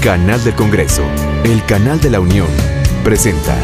Canal del Congreso, el canal de la Unión, presenta.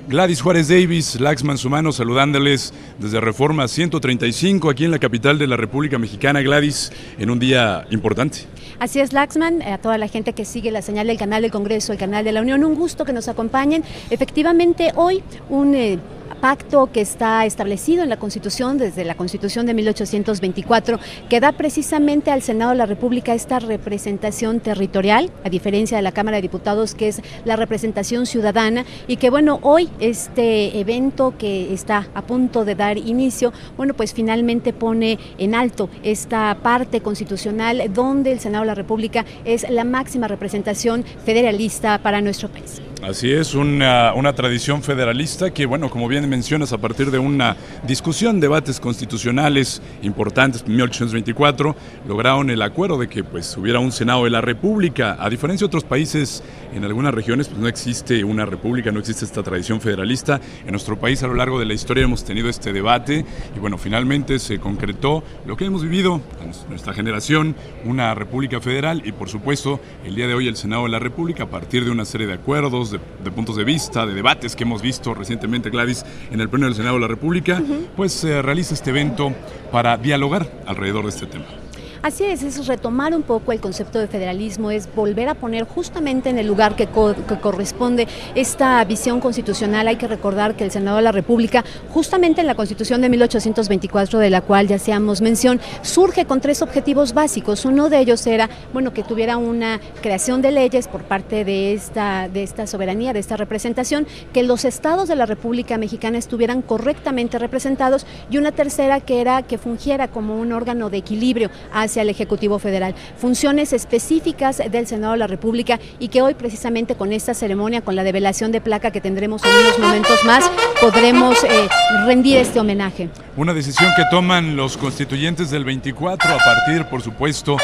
Gladys Juárez Davis, Laxman Sumano, saludándoles desde Reforma 135, aquí en la capital de la República Mexicana. Gladys, en un día importante. Así es, Laxman, a toda la gente que sigue la señal del canal del Congreso, el canal de la Unión, un gusto que nos acompañen. Efectivamente, hoy un pacto que está establecido en la Constitución, desde la Constitución de 1824, que da precisamente al Senado de la República esta representación territorial, a diferencia de la Cámara de Diputados, que es la representación ciudadana, y que bueno, hoy este evento que está a punto de dar inicio, bueno, pues finalmente pone en alto esta parte constitucional donde el Senado de la República es la máxima representación federalista para nuestro país. Así es, una tradición federalista que, bueno, como bien mencionas, a partir de una discusión, debates constitucionales importantes en 1824, lograron el acuerdo de que pues hubiera un Senado de la República. A diferencia de otros países, en algunas regiones pues no existe una república, no existe esta tradición federalista. En nuestro país a lo largo de la historia hemos tenido este debate y bueno, finalmente se concretó lo que hemos vivido en nuestra generación, una república federal y por supuesto el día de hoy el Senado de la República, a partir de una serie de acuerdos, de puntos de vista, de debates que hemos visto recientemente, Gladys, en el Pleno del Senado de la República, pues realiza este evento para dialogar alrededor de este tema. Así es retomar un poco el concepto de federalismo, es volver a poner justamente en el lugar que corresponde esta visión constitucional. Hay que recordar que el Senado de la República, justamente en la Constitución de 1824, de la cual ya hacíamos mención, surge con tres objetivos básicos. Uno de ellos era, bueno, que tuviera una creación de leyes por parte de esta soberanía, de esta representación, que los estados de la República Mexicana estuvieran correctamente representados, y una tercera que era que fungiera como un órgano de equilibrio hacia el Ejecutivo Federal, funciones específicas del Senado de la República, y que hoy precisamente con esta ceremonia, con la develación de placa que tendremos en unos momentos más, podremos rendir este homenaje. Una decisión que toman los constituyentes del 24 a partir, por supuesto,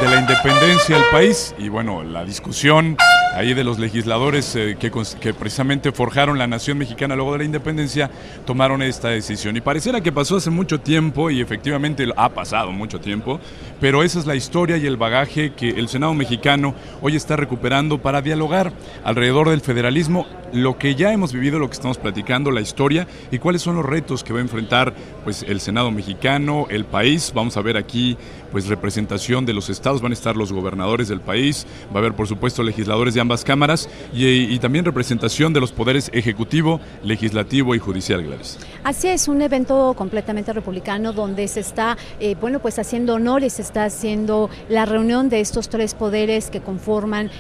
de la independencia del país y bueno, la discusión ahí de los legisladores que precisamente forjaron la nación mexicana luego de la independencia, tomaron esta decisión. Y pareciera que pasó hace mucho tiempo, y efectivamente ha pasado mucho tiempo, pero esa es la historia y el bagaje que el Senado mexicano hoy está recuperando para dialogar alrededor del federalismo, lo que ya hemos vivido, lo que estamos platicando, la historia y cuáles son los retos que va a enfrentar pues el Senado mexicano, el país. Vamos a ver aquí pues representación de los estados, van a estar los gobernadores del país, va a haber por supuesto legisladores de ambas cámaras y también representación de los poderes ejecutivo, legislativo y judicial, Gladys. Así es, un evento completamente republicano donde se está bueno, pues haciendo honores, se está haciendo la reunión de estos tres poderes que conforman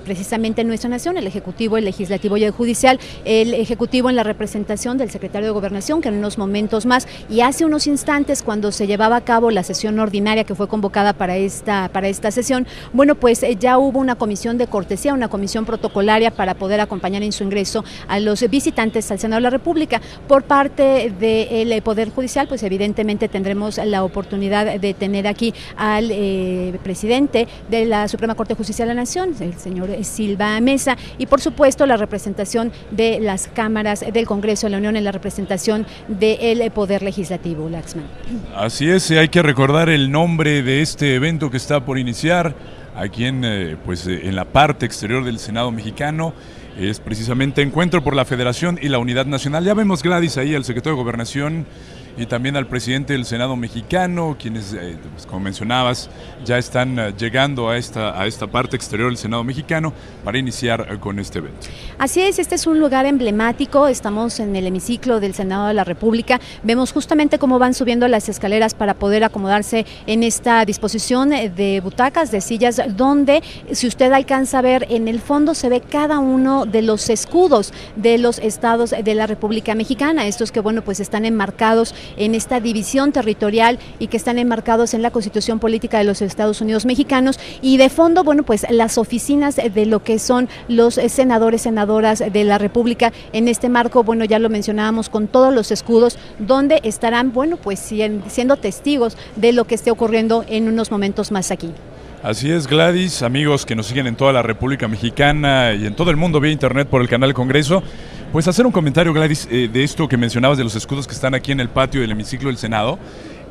precisamente nuestra nación, el ejecutivo, el legislativo y el judicial. El ejecutivo en la representación del secretario de Gobernación, que en unos momentos más, y hace unos instantes cuando se llevaba a cabo la sesión ordinaria que fue convocada para esta sesión, bueno, pues ya hubo una comisión de cortesía, una comisión protocolaria para poder acompañar en su ingreso a los visitantes al Senado de la República. Por parte del Poder Judicial, pues evidentemente tendremos la oportunidad de tener aquí al presidente de la Suprema Corte de Justicia de la Nación, el señor Silva Mesa, y por supuesto la representación de las cámaras del Congreso de la Unión en la representación del Poder Legislativo, Laxman. Así es, hay que recordar el nombre de este evento que está por iniciar aquí en la parte exterior del Senado mexicano. Es precisamente Encuentro por la Federación y la Unidad Nacional. Ya vemos, Gladys, ahí al secretario de Gobernación y también al presidente del Senado mexicano, quienes, pues, como mencionabas, ya están llegando a esta parte exterior del Senado mexicano para iniciar con este evento. Así es, este es un lugar emblemático, estamos en el hemiciclo del Senado de la República, vemos justamente cómo van subiendo las escaleras para poder acomodarse en esta disposición de butacas, de sillas, donde, si usted alcanza a ver, en el fondo se ve cada uno de los escudos de los estados de la República Mexicana, estos que, bueno, pues están enmarcados en esta división territorial y que están enmarcados en la Constitución Política de los Estados Unidos Mexicanos, y de fondo, bueno, pues las oficinas de lo que son los senadores, senadoras de la República. En este marco, bueno, ya lo mencionábamos, con todos los escudos, donde estarán, bueno, pues siendo testigos de lo que esté ocurriendo en unos momentos más aquí. Así es, Gladys, amigos que nos siguen en toda la República Mexicana y en todo el mundo vía internet por el canal Congreso, pues hacer un comentario, Gladys, de esto que mencionabas de los escudos que están aquí en el patio del hemiciclo del Senado.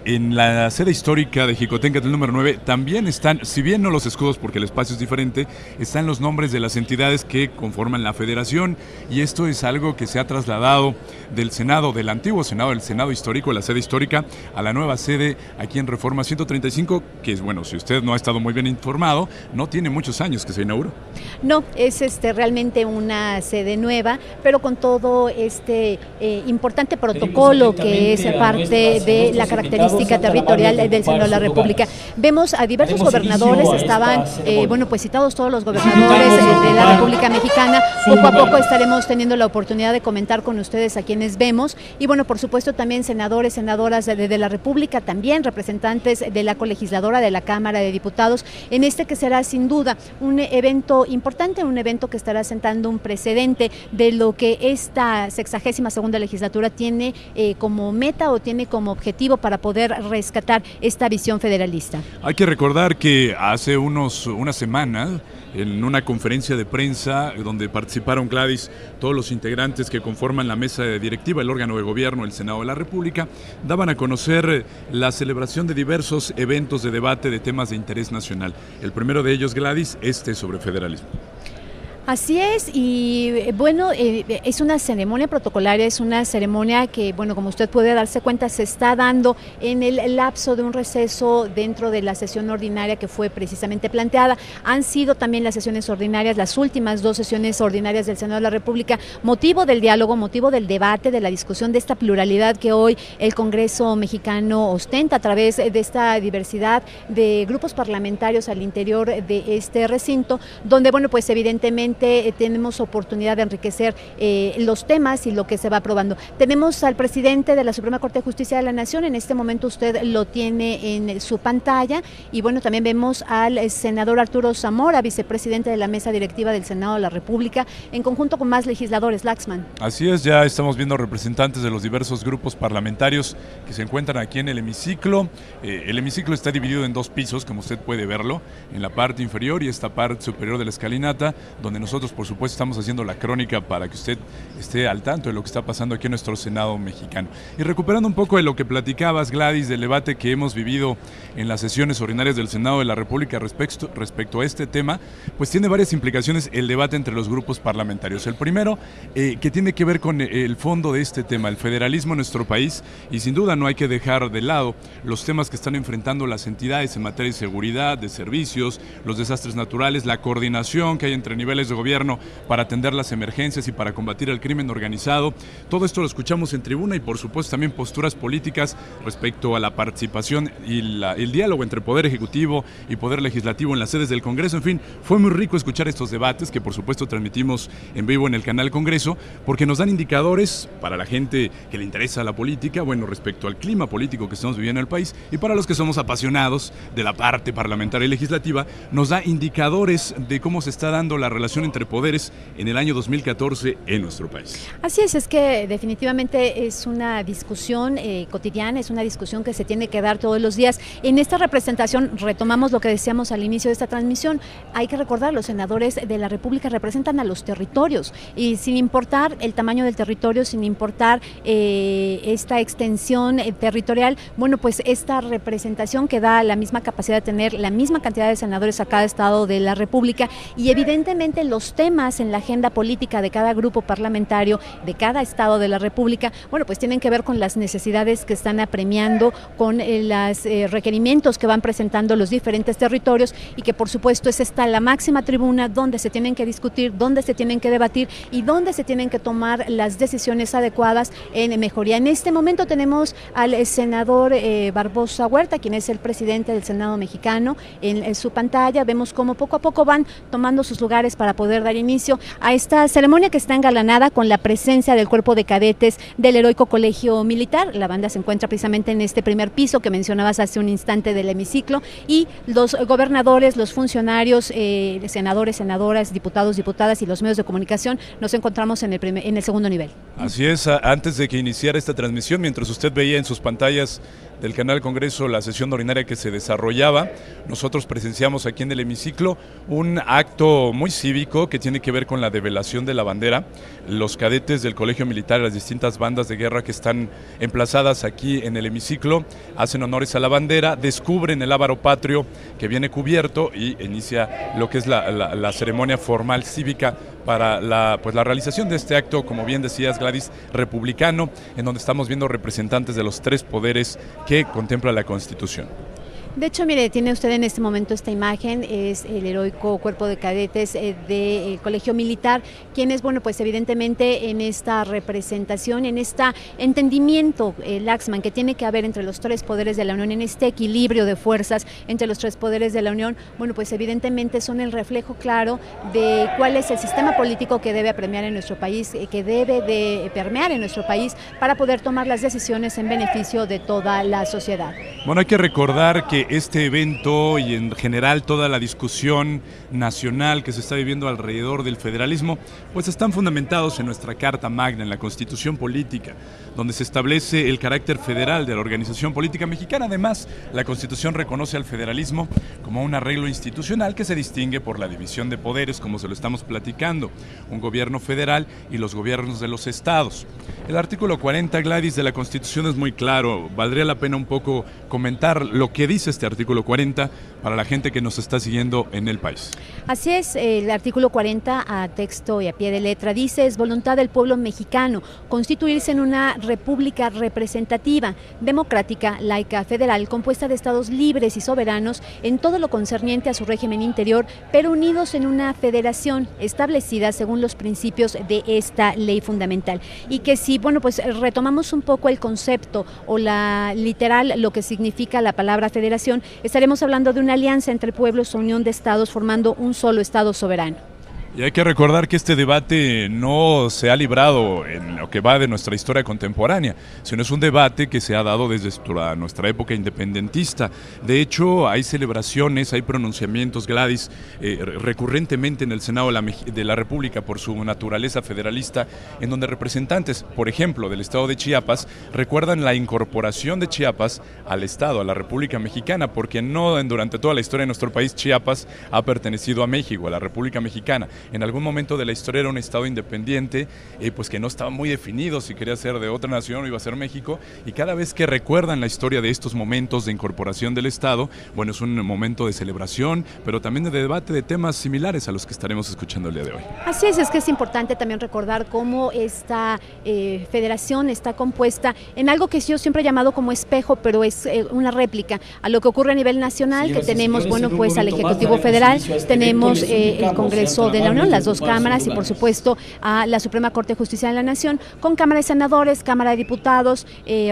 En la sede histórica de Jicotenca del número 9 también están, si bien no los escudos porque el espacio es diferente, están los nombres de las entidades que conforman la federación, y esto es algo que se ha trasladado del Senado, del antiguo Senado, del Senado histórico, la sede histórica, a la nueva sede aquí en Reforma 135, que es, bueno, si usted no ha estado muy bien informado, no tiene muchos años que se inauguró. No, es realmente una sede nueva, pero con todo importante protocolo que es parte de la característica territorial del Senado de la República. Vemos a diversos gobernadores, estaban pues citados todos los gobernadores de la República Mexicana. Poco a poco estaremos teniendo la oportunidad de comentar con ustedes a quienes vemos, y bueno, por supuesto también senadores, senadoras de la República, también representantes de la colegisladora de la Cámara de Diputados, en que será sin duda un evento importante, un evento que estará sentando un precedente de lo que esta 62ª legislatura tiene como meta o tiene como objetivo para poder rescatar esta visión federalista. Hay que recordar que hace una semana, en una conferencia de prensa donde participaron, Gladys, todos los integrantes que conforman la mesa directiva, el órgano de gobierno del Senado de la República, daban a conocer la celebración de diversos eventos de debate de temas de interés nacional. El primero de ellos, Gladys, sobre federalismo. Así es, y bueno, es una ceremonia protocolaria, es una ceremonia que, bueno, como usted puede darse cuenta, se está dando en el lapso de un receso dentro de la sesión ordinaria que fue precisamente planteada. Han sido también las sesiones ordinarias, las últimas 2 sesiones ordinarias del Senado de la República, motivo del diálogo, motivo del debate, de la discusión de esta pluralidad que hoy el Congreso mexicano ostenta a través de esta diversidad de grupos parlamentarios al interior de este recinto, donde, bueno, pues evidentemente tenemos oportunidad de enriquecer los temas y lo que se va aprobando. Tenemos al presidente de la Suprema Corte de Justicia de la Nación, en este momento usted lo tiene en su pantalla, y bueno, también vemos al senador Arturo Zamora, vicepresidente de la mesa directiva del Senado de la República, en conjunto con más legisladores. Laxman. Así es, ya estamos viendo representantes de los diversos grupos parlamentarios que se encuentran aquí en el hemiciclo. El hemiciclo está dividido en 2 pisos, como usted puede verlo, en la parte inferior y esta parte superior de la escalinata, donde nosotros, por supuesto, estamos haciendo la crónica para que usted esté al tanto de lo que está pasando aquí en nuestro Senado mexicano. Y recuperando un poco de lo que platicabas, Gladys, del debate que hemos vivido en las sesiones ordinarias del Senado de la República respecto a este tema, pues tiene varias implicaciones el debate entre los grupos parlamentarios. El primero, que tiene que ver con el fondo de este tema, el federalismo en nuestro país, y sin duda no hay que dejar de lado los temas que están enfrentando las entidades en materia de seguridad, de servicios, los desastres naturales, la coordinación que hay entre niveles de gobierno para atender las emergencias y para combatir el crimen organizado. Todo esto lo escuchamos en tribuna, y por supuesto también posturas políticas respecto a la participación y el diálogo entre Poder Ejecutivo y Poder Legislativo en las sedes del Congreso. En fin, fue muy rico escuchar estos debates que por supuesto transmitimos en vivo en el canal Congreso, porque nos dan indicadores para la gente que le interesa la política, bueno, respecto al clima político que estamos viviendo en el país, y para los que somos apasionados de la parte parlamentaria y legislativa, nos da indicadores de cómo se está dando la relación entre poderes en el año 2014 en nuestro país. Así es que definitivamente es una discusión cotidiana, es una discusión que se tiene que dar todos los días. En esta representación retomamos lo que decíamos al inicio de esta transmisión. Hay que recordar, los senadores de la República representan a los territorios, y sin importar el tamaño del territorio, sin importar esta extensión territorial, bueno, pues esta representación que da la misma capacidad de tener la misma cantidad de senadores a cada estado de la República, y evidentemente los temas en la agenda política de cada grupo parlamentario, de cada estado de la República, bueno, pues tienen que ver con las necesidades que están apremiando, con los requerimientos que van presentando los diferentes territorios, y que por supuesto es esta la máxima tribuna donde se tienen que discutir, donde se tienen que debatir y donde se tienen que tomar las decisiones adecuadas en mejoría. En este momento tenemos al senador Barbosa Huerta, quien es el presidente del Senado mexicano, en su pantalla. Vemos cómo poco a poco van tomando sus lugares para poder dar inicio a esta ceremonia que está engalanada con la presencia del cuerpo de cadetes del Heroico Colegio Militar. La banda se encuentra precisamente en este primer piso que mencionabas hace un instante del hemiciclo, y los gobernadores, los funcionarios, senadores, senadoras, diputados, diputadas y los medios de comunicación nos encontramos en el segundo nivel. Así es, antes de que iniciara esta transmisión, mientras usted veía en sus pantallas del canal Congreso la sesión ordinaria que se desarrollaba, nosotros presenciamos aquí en el hemiciclo un acto muy cívico que tiene que ver con la develación de la bandera. Los cadetes del Colegio Militar, las distintas bandas de guerra que están emplazadas aquí en el hemiciclo, hacen honores a la bandera, descubren el lábaro patrio que viene cubierto y inicia lo que es la ceremonia formal cívica para la realización de este acto, como bien decías, Gladys, republicano, en donde estamos viendo representantes de los tres poderes que contempla la Constitución. De hecho, mire, tiene usted en este momento esta imagen, es el heroico cuerpo de cadetes del Colegio Militar, quienes, bueno, pues evidentemente en esta representación, en este entendimiento, Laxman, que tiene que haber entre los tres poderes de la Unión, en este equilibrio de fuerzas entre los tres poderes de la Unión, bueno, pues evidentemente son el reflejo claro de cuál es el sistema político que debe apremiar en nuestro país, que debe de permear en nuestro país para poder tomar las decisiones en beneficio de toda la sociedad. Bueno, hay que recordar que este evento y en general toda la discusión nacional que se está viviendo alrededor del federalismo, pues están fundamentados en nuestra Carta Magna, en la Constitución Política, donde se establece el carácter federal de la organización política mexicana. Además, la Constitución reconoce al federalismo como un arreglo institucional que se distingue por la división de poderes, como se lo estamos platicando, un gobierno federal y los gobiernos de los estados. El artículo 40, Gladys, de la Constitución es muy claro. Valdría la pena un poco comentar lo que dice este artículo 40 para la gente que nos está siguiendo en el país. Así es, el artículo 40 a texto y a pie de letra dice: es voluntad del pueblo mexicano constituirse en una república representativa, democrática, laica, federal, compuesta de estados libres y soberanos en todo lo concerniente a su régimen interior, pero unidos en una federación establecida según los principios de esta ley fundamental. Y que si, bueno, pues retomamos un poco el concepto o la literal, lo que significa la palabra federación, estaremos hablando de una alianza entre pueblos o unión de estados formando un solo estado soberano. Y hay que recordar que este debate no se ha librado en lo que va de nuestra historia contemporánea, sino es un debate que se ha dado desde nuestra época independentista. De hecho, hay celebraciones, hay pronunciamientos, Gladys, recurrentemente en el Senado de la República por su naturaleza federalista, en donde representantes, por ejemplo, del estado de Chiapas, recuerdan la incorporación de Chiapas al estado, a la República Mexicana, porque no durante toda la historia de nuestro país Chiapas ha pertenecido a México, a la República Mexicana. En algún momento de la historia era un estado independiente, pues que no estaba muy definido si quería ser de otra nación o iba a ser México, y cada vez que recuerdan la historia de estos momentos de incorporación del estado, bueno, es un momento de celebración, pero también de debate de temas similares a los que estaremos escuchando el día de hoy. Así es que es importante también recordar cómo esta federación está compuesta en algo que yo siempre he llamado como espejo, pero es una réplica a lo que ocurre a nivel nacional, que tenemos, bueno, pues al Ejecutivo Federal, tenemos el Congreso de la Unión, las dos cámaras, y por supuesto a la Suprema Corte de Justicia de la Nación, con Cámara de Senadores, Cámara de Diputados,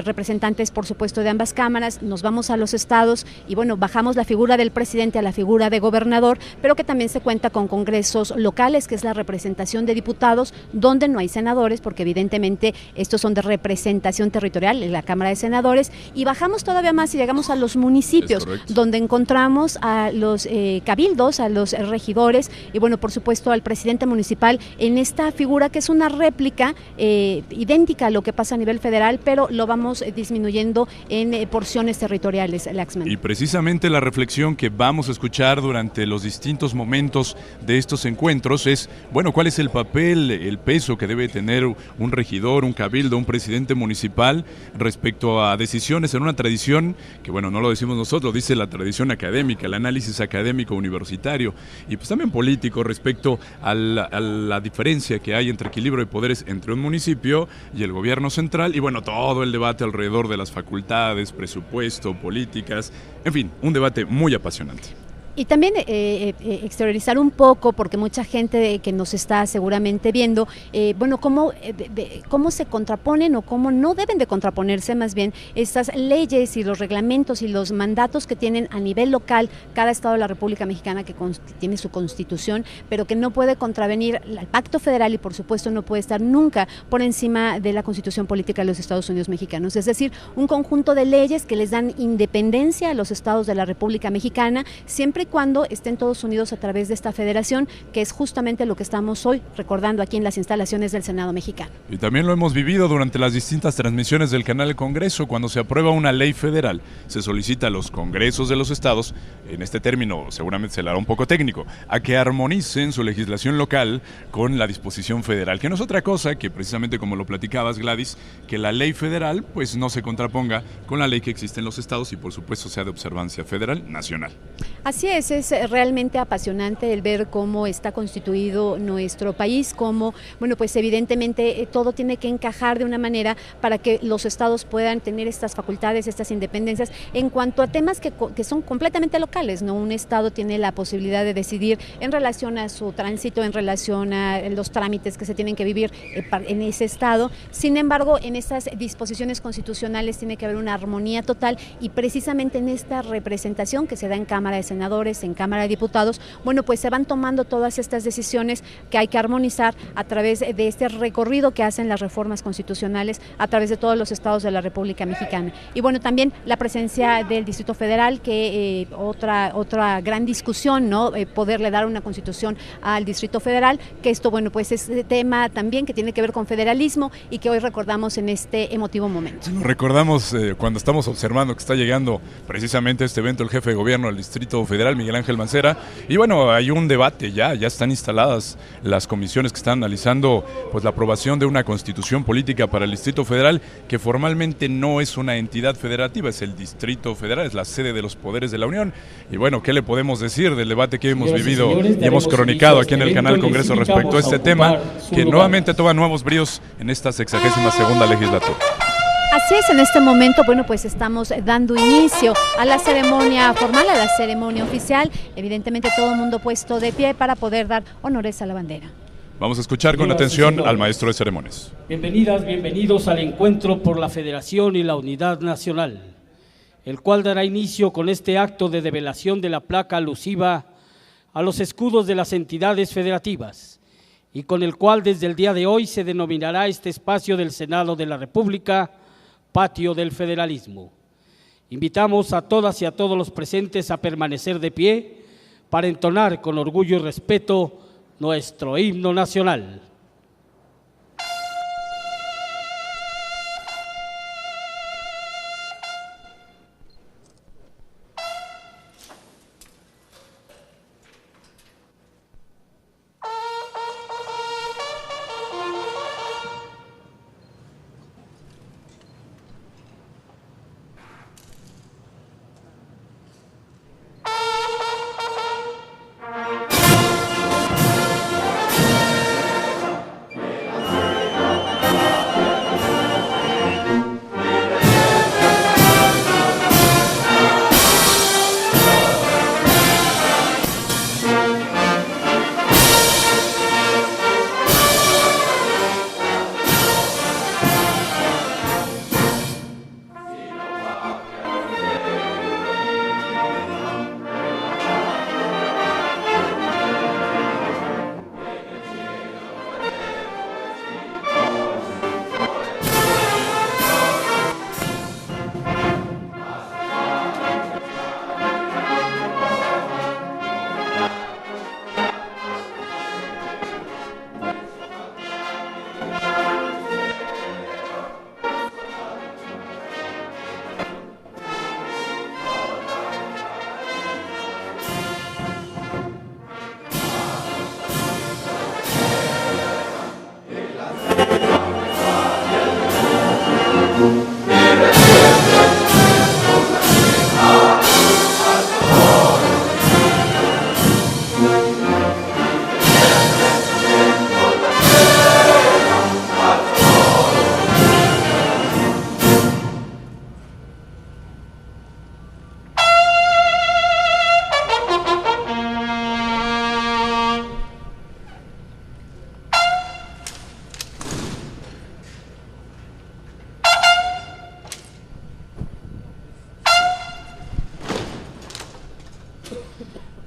representantes por supuesto de ambas cámaras. Nos vamos a los estados y bueno, bajamos la figura del presidente a la figura de gobernador, pero que también se cuenta con congresos locales, que es la representación de diputados, donde no hay senadores, porque evidentemente estos son de representación territorial en la Cámara de Senadores, y bajamos todavía más y llegamos a los municipios, donde encontramos a los cabildos, a los regidores, y bueno, por supuesto al presidente municipal en esta figura que es una réplica idéntica a lo que pasa a nivel federal, pero lo vamos disminuyendo en porciones territoriales, Laxman. Y precisamente la reflexión que vamos a escuchar durante los distintos momentos de estos encuentros es, bueno, ¿cuál es el papel, el peso que debe tener un regidor, un cabildo, un presidente municipal respecto a decisiones en una tradición que, bueno, no lo decimos nosotros, dice la tradición académica, el análisis académico universitario y pues también político respecto a la diferencia que hay entre equilibrio de poderes entre un municipio y el gobierno central y bueno, todo el debate alrededor de las facultades, presupuesto, políticas, en fin, un debate muy apasionante. Y también exteriorizar un poco, porque mucha gente que nos está seguramente viendo, cómo se contraponen o cómo no deben de contraponerse más bien estas leyes y los reglamentos y los mandatos que tienen a nivel local cada estado de la República Mexicana que tiene su constitución, pero que no puede contravenir al pacto federal y por supuesto no puede estar nunca por encima de la constitución política de los Estados Unidos mexicanos. Es decir, un conjunto de leyes que les dan independencia a los estados de la República Mexicana, siempre y cuando estén todos unidos a través de esta federación, que es justamente lo que estamos hoy recordando aquí en las instalaciones del Senado mexicano. Y también lo hemos vivido durante las distintas transmisiones del canal del Congreso. Cuando se aprueba una ley federal, se solicita a los congresos de los estados, en este término seguramente se le hará un poco técnico, a que armonicen su legislación local con la disposición federal, que no es otra cosa que precisamente como lo platicabas, Gladys, que la ley federal pues no se contraponga con la ley que existe en los estados y por supuesto sea de observancia federal nacional. Así es realmente apasionante el ver cómo está constituido nuestro país, cómo, pues evidentemente todo tiene que encajar de una manera para que los estados puedan tener estas facultades, estas independencias, en cuanto a temas que son completamente locales, ¿no? Un estado tiene la posibilidad de decidir en relación a su tránsito, en relación a los trámites que se tienen que vivir en ese estado. Sin embargo, en estas disposiciones constitucionales tiene que haber una armonía total y precisamente en esta representación que se da en Cámara de Senadores, en Cámara de Diputados, pues se van tomando todas estas decisiones que hay que armonizar a través de este recorrido que hacen las reformas constitucionales a través de todos los estados de la República Mexicana. Y también la presencia del Distrito Federal, que otra gran discusión, ¿no? Poderle dar una constitución al Distrito Federal, que esto, pues es tema también que tiene que ver con federalismo y que hoy recordamos en este emotivo momento. Lo recordamos cuando estamos observando que está llegando precisamente a este evento el jefe de gobierno del Distrito Federal, Miguel Ángel Mancera, y hay un debate, ya están instaladas las comisiones que están analizando pues la aprobación de una constitución política para el Distrito Federal, que formalmente no es una entidad federativa, es el Distrito Federal, es la sede de los poderes de la Unión. Y ¿qué le podemos decir del debate que hemos vivido y hemos cronicado aquí en el canal Congreso respecto a este tema, que nuevamente toma nuevos bríos en esta 62ª legislatura? Así es, en este momento, pues estamos dando inicio a la ceremonia formal, a la ceremonia oficial, evidentemente todo el mundo puesto de pie para poder dar honores a la bandera. Vamos a escuchar con atención al maestro de ceremonias. Bienvenidas, bienvenidos al encuentro por la Federación y la Unidad Nacional, el cual dará inicio con este acto de develación de la placa alusiva a los escudos de las entidades federativas y con el cual desde el día de hoy se denominará este espacio del Senado de la República Patio del Federalismo. Invitamos a todas y a todos los presentes a permanecer de pie para entonar con orgullo y respeto nuestro himno nacional.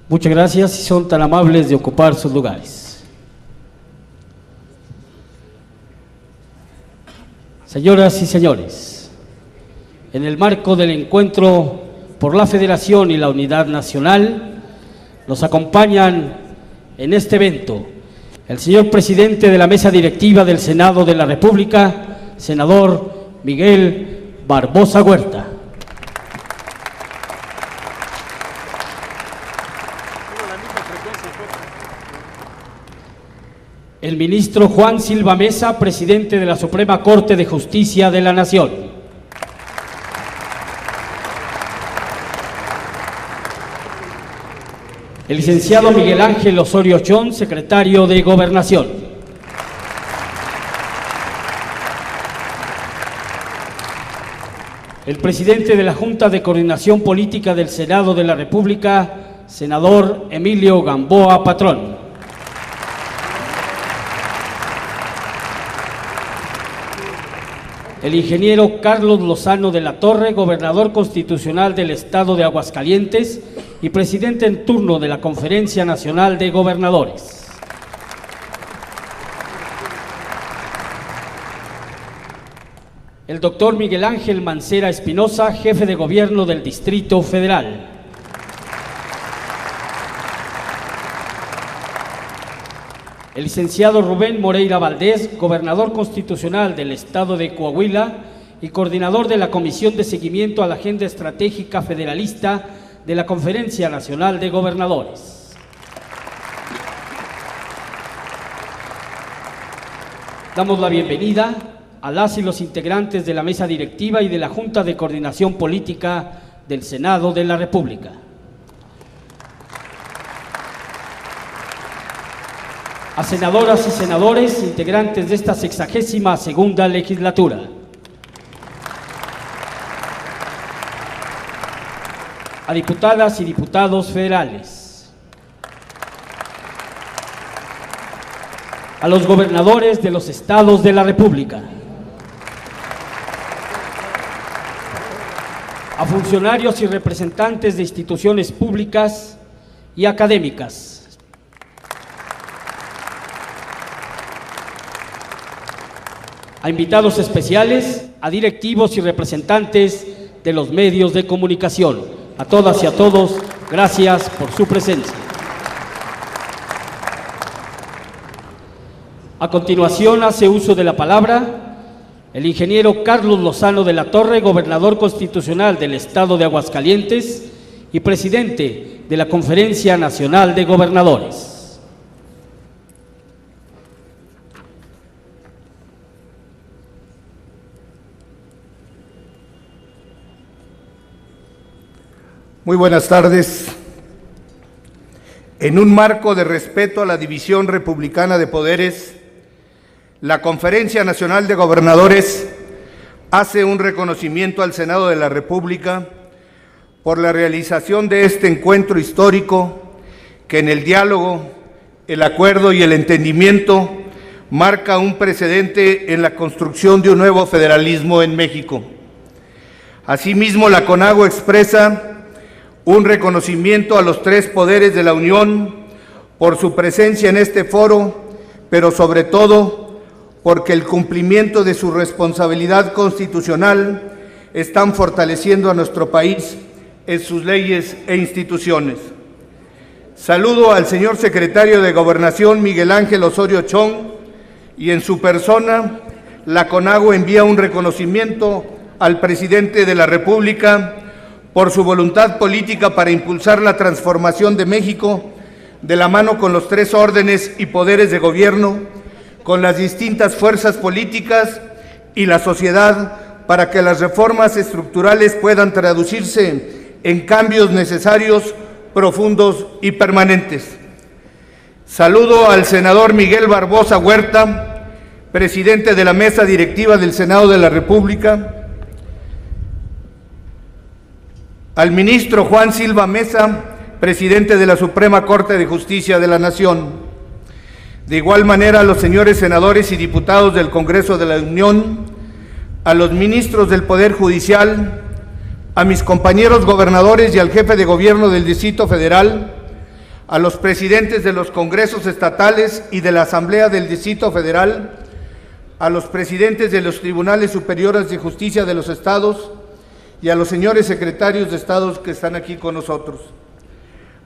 Muchas gracias, si son tan amables de ocupar sus lugares. Señoras y señores, en el marco del encuentro por la Federación y la Unidad Nacional, nos acompañan en este evento el señor presidente de la Mesa Directiva del Senado de la República, senador Miguel Barbosa Huerta. El ministro Juan Silva Mesa, presidente de la Suprema Corte de Justicia de la Nación. El licenciado Miguel Ángel Osorio Chong, secretario de Gobernación. El presidente de la Junta de Coordinación Política del Senado de la República, senador Emilio Gamboa Patrón. El ingeniero Carlos Lozano de la Torre, gobernador constitucional del Estado de Aguascalientes y presidente en turno de la Conferencia Nacional de Gobernadores. El doctor Miguel Ángel Mancera Espinosa, jefe de gobierno del Distrito Federal. El licenciado Rubén Moreira Valdés, gobernador constitucional del Estado de Coahuila y coordinador de la Comisión de Seguimiento a la Agenda Estratégica Federalista de la Conferencia Nacional de Gobernadores. Damos la bienvenida a las y los integrantes de la Mesa Directiva y de la Junta de Coordinación Política del Senado de la República. A senadoras y senadores integrantes de esta 62ª legislatura. A diputadas y diputados federales. A los gobernadores de los estados de la República. A funcionarios y representantes de instituciones públicas y académicas. A invitados especiales, a directivos y representantes de los medios de comunicación. A todas y a todos, gracias por su presencia. A continuación, hace uso de la palabra el ingeniero Carlos Lozano de la Torre, gobernador constitucional del Estado de Aguascalientes y presidente de la Conferencia Nacional de Gobernadores. Muy buenas tardes. En un marco de respeto a la división republicana de poderes, la Conferencia Nacional de Gobernadores hace un reconocimiento al Senado de la República por la realización de este encuentro histórico que en el diálogo, el acuerdo y el entendimiento marca un precedente en la construcción de un nuevo federalismo en México. Asimismo, la CONAGO expresa un reconocimiento a los tres poderes de la Unión por su presencia en este foro, pero sobre todo porque el cumplimiento de su responsabilidad constitucional están fortaleciendo a nuestro país en sus leyes e instituciones. Saludo al señor secretario de Gobernación, Miguel Ángel Osorio Chong, y en su persona, la CONAGO envía un reconocimiento al presidente de la República por su voluntad política para impulsar la transformación de México de la mano con los tres órdenes y poderes de gobierno, con las distintas fuerzas políticas y la sociedad, para que las reformas estructurales puedan traducirse en cambios necesarios, profundos y permanentes. Saludo al senador Miguel Barbosa Huerta, presidente de la Mesa Directiva del Senado de la República, al ministro Juan Silva Mesa, presidente de la Suprema Corte de Justicia de la Nación. De igual manera, a los señores senadores y diputados del Congreso de la Unión, a los ministros del Poder Judicial, a mis compañeros gobernadores y al jefe de gobierno del Distrito Federal, a los presidentes de los congresos estatales y de la Asamblea del Distrito Federal, a los presidentes de los tribunales superiores de justicia de los estados y a los señores secretarios de estados que están aquí con nosotros,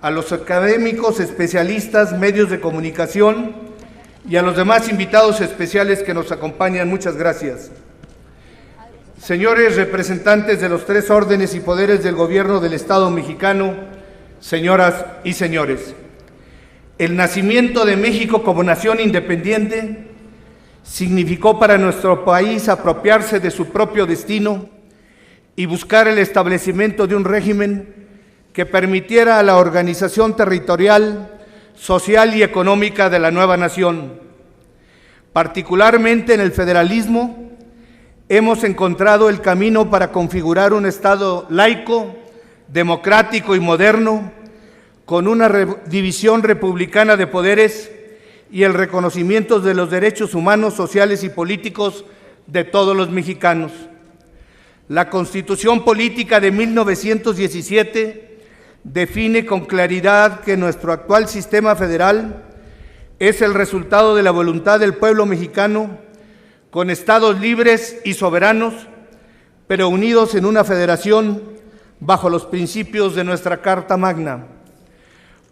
a los académicos, especialistas, medios de comunicación y a los demás invitados especiales que nos acompañan. Muchas gracias. Señores representantes de los tres órdenes y poderes del gobierno del Estado mexicano, señoras y señores, el nacimiento de México como nación independiente significó para nuestro país apropiarse de su propio destino y buscar el establecimiento de un régimen que permitiera la organización territorial, social y económica de la nueva nación. Particularmente en el federalismo, hemos encontrado el camino para configurar un Estado laico, democrático y moderno, con una división republicana de poderes y el reconocimiento de los derechos humanos, sociales y políticos de todos los mexicanos. La Constitución Política de 1917 define con claridad que nuestro actual sistema federal es el resultado de la voluntad del pueblo mexicano, con estados libres y soberanos, pero unidos en una federación bajo los principios de nuestra Carta Magna.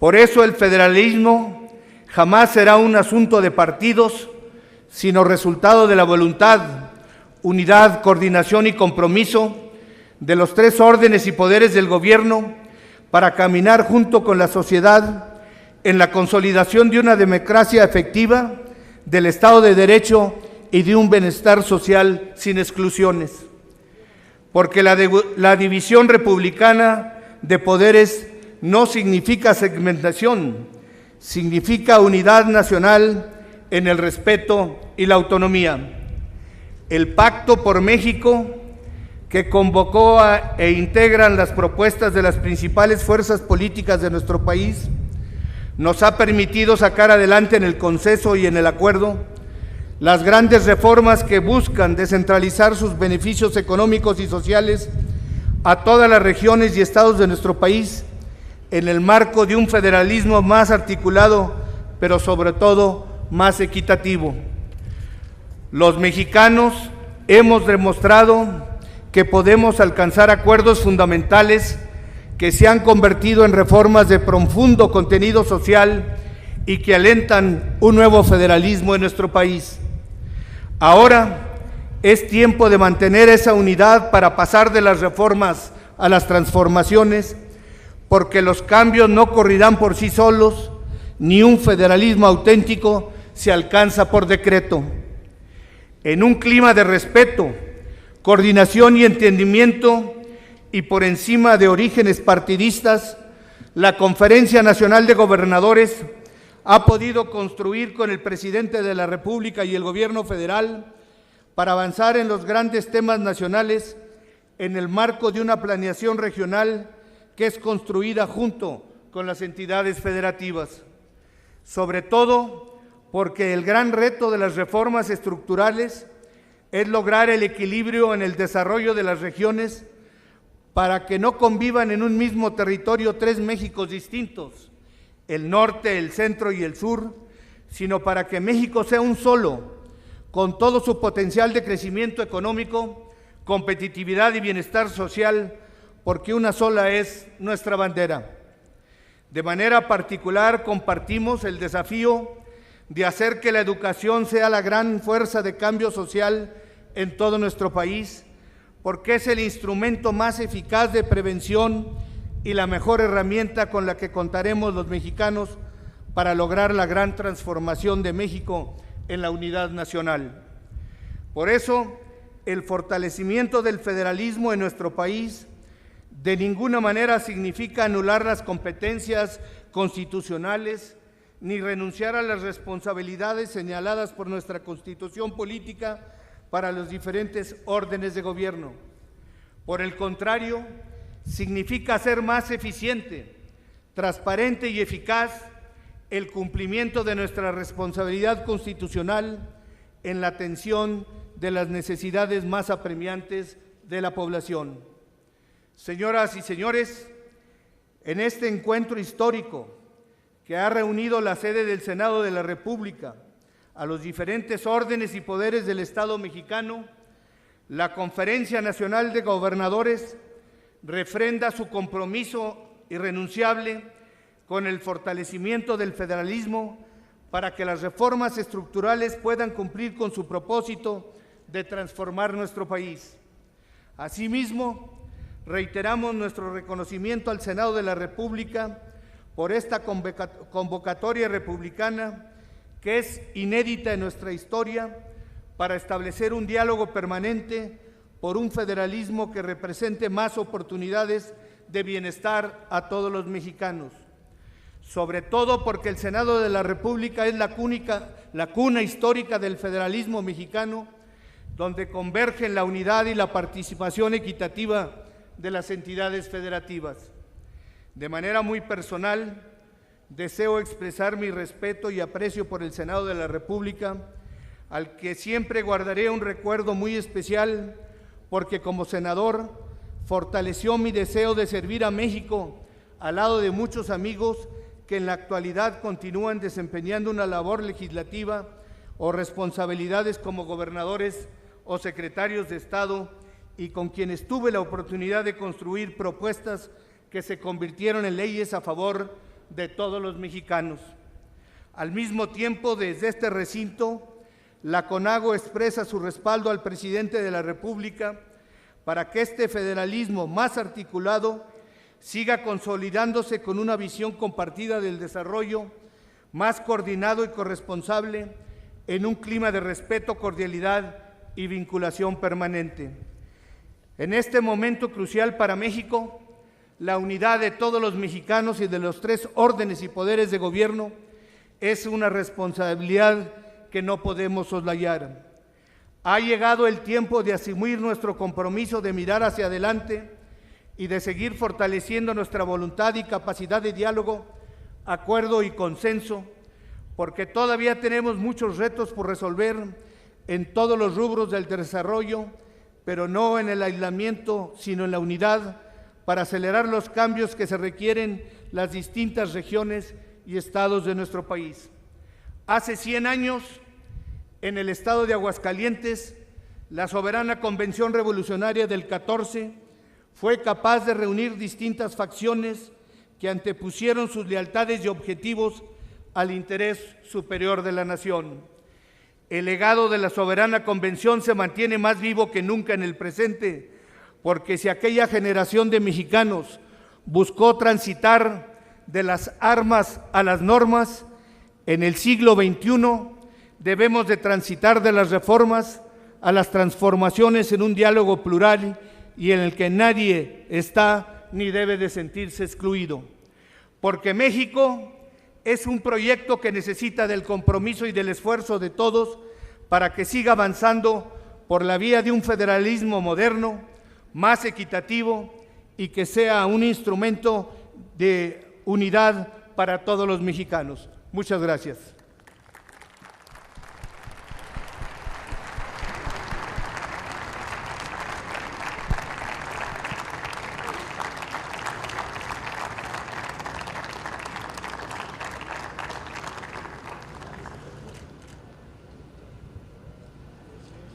Por eso el federalismo jamás será un asunto de partidos, sino resultado de la voluntad, unidad, coordinación y compromiso de los tres órdenes y poderes del gobierno para caminar junto con la sociedad en la consolidación de una democracia efectiva, del Estado de Derecho y de un bienestar social sin exclusiones. Porque la división republicana de poderes no significa segmentación, significa unidad nacional en el respeto y la autonomía. El Pacto por México, que convocó e integran las propuestas de las principales fuerzas políticas de nuestro país, nos ha permitido sacar adelante en el consenso y en el acuerdo las grandes reformas que buscan descentralizar sus beneficios económicos y sociales a todas las regiones y estados de nuestro país en el marco de un federalismo más articulado, pero sobre todo más equitativo. Los mexicanos hemos demostrado que podemos alcanzar acuerdos fundamentales que se han convertido en reformas de profundo contenido social y que alentan un nuevo federalismo en nuestro país. Ahora es tiempo de mantener esa unidad para pasar de las reformas a las transformaciones, porque los cambios no correrán por sí solos, ni un federalismo auténtico se alcanza por decreto. En un clima de respeto, coordinación y entendimiento, y por encima de orígenes partidistas, la Conferencia Nacional de Gobernadores ha podido construir con el presidente de la República y el gobierno federal para avanzar en los grandes temas nacionales en el marco de una planeación regional que es construida junto con las entidades federativas. Sobre todo porque el gran reto de las reformas estructurales es lograr el equilibrio en el desarrollo de las regiones para que no convivan en un mismo territorio tres Méxicos distintos, el norte, el centro y el sur, sino para que México sea un solo, con todo su potencial de crecimiento económico, competitividad y bienestar social, porque una sola es nuestra bandera. De manera particular, compartimos el desafío de hacer que la educación sea la gran fuerza de cambio social en todo nuestro país, porque es el instrumento más eficaz de prevención y la mejor herramienta con la que contaremos los mexicanos para lograr la gran transformación de México en la unidad nacional. Por eso, el fortalecimiento del federalismo en nuestro país de ninguna manera significa anular las competencias constitucionales ni renunciar a las responsabilidades señaladas por nuestra Constitución política para los diferentes órdenes de gobierno. Por el contrario, significa hacer más eficiente, transparente y eficaz el cumplimiento de nuestra responsabilidad constitucional en la atención de las necesidades más apremiantes de la población. Señoras y señores, en este encuentro histórico que ha reunido la sede del Senado de la República, a los diferentes órdenes y poderes del Estado mexicano, la Conferencia Nacional de Gobernadores refrenda su compromiso irrenunciable con el fortalecimiento del federalismo para que las reformas estructurales puedan cumplir con su propósito de transformar nuestro país. Asimismo, reiteramos nuestro reconocimiento al Senado de la República por esta convocatoria republicana que es inédita en nuestra historia para establecer un diálogo permanente por un federalismo que represente más oportunidades de bienestar a todos los mexicanos. Sobre todo porque el Senado de la República es la cuna histórica del federalismo mexicano, donde convergen la unidad y la participación equitativa de las entidades federativas. De manera muy personal, deseo expresar mi respeto y aprecio por el Senado de la República, al que siempre guardaré un recuerdo muy especial, porque como senador fortaleció mi deseo de servir a México al lado de muchos amigos que en la actualidad continúan desempeñando una labor legislativa o responsabilidades como gobernadores o secretarios de Estado, y con quienes tuve la oportunidad de construir propuestas que se convirtieron en leyes a favor de todos los mexicanos. Al mismo tiempo, desde este recinto, la CONAGO expresa su respaldo al presidente de la República para que este federalismo más articulado siga consolidándose con una visión compartida del desarrollo, más coordinado y corresponsable, en un clima de respeto, cordialidad y vinculación permanente. En este momento crucial para México, la unidad de todos los mexicanos y de los tres órdenes y poderes de gobierno es una responsabilidad que no podemos soslayar. Ha llegado el tiempo de asumir nuestro compromiso de mirar hacia adelante y de seguir fortaleciendo nuestra voluntad y capacidad de diálogo, acuerdo y consenso, porque todavía tenemos muchos retos por resolver en todos los rubros del desarrollo, pero no en el aislamiento, sino en la unidad, para acelerar los cambios que se requieren las distintas regiones y estados de nuestro país. Hace 100 años, en el estado de Aguascalientes, la soberana Convención Revolucionaria del 14 fue capaz de reunir distintas facciones que antepusieron sus lealtades y objetivos al interés superior de la nación. El legado de la soberana Convención se mantiene más vivo que nunca en el presente, porque si aquella generación de mexicanos buscó transitar de las armas a las normas, en el siglo XXI debemos de transitar de las reformas a las transformaciones en un diálogo plural y en el que nadie está ni debe de sentirse excluido. Porque México es un proyecto que necesita del compromiso y del esfuerzo de todos para que siga avanzando por la vía de un federalismo moderno, más equitativo y que sea un instrumento de unidad para todos los mexicanos. Muchas gracias.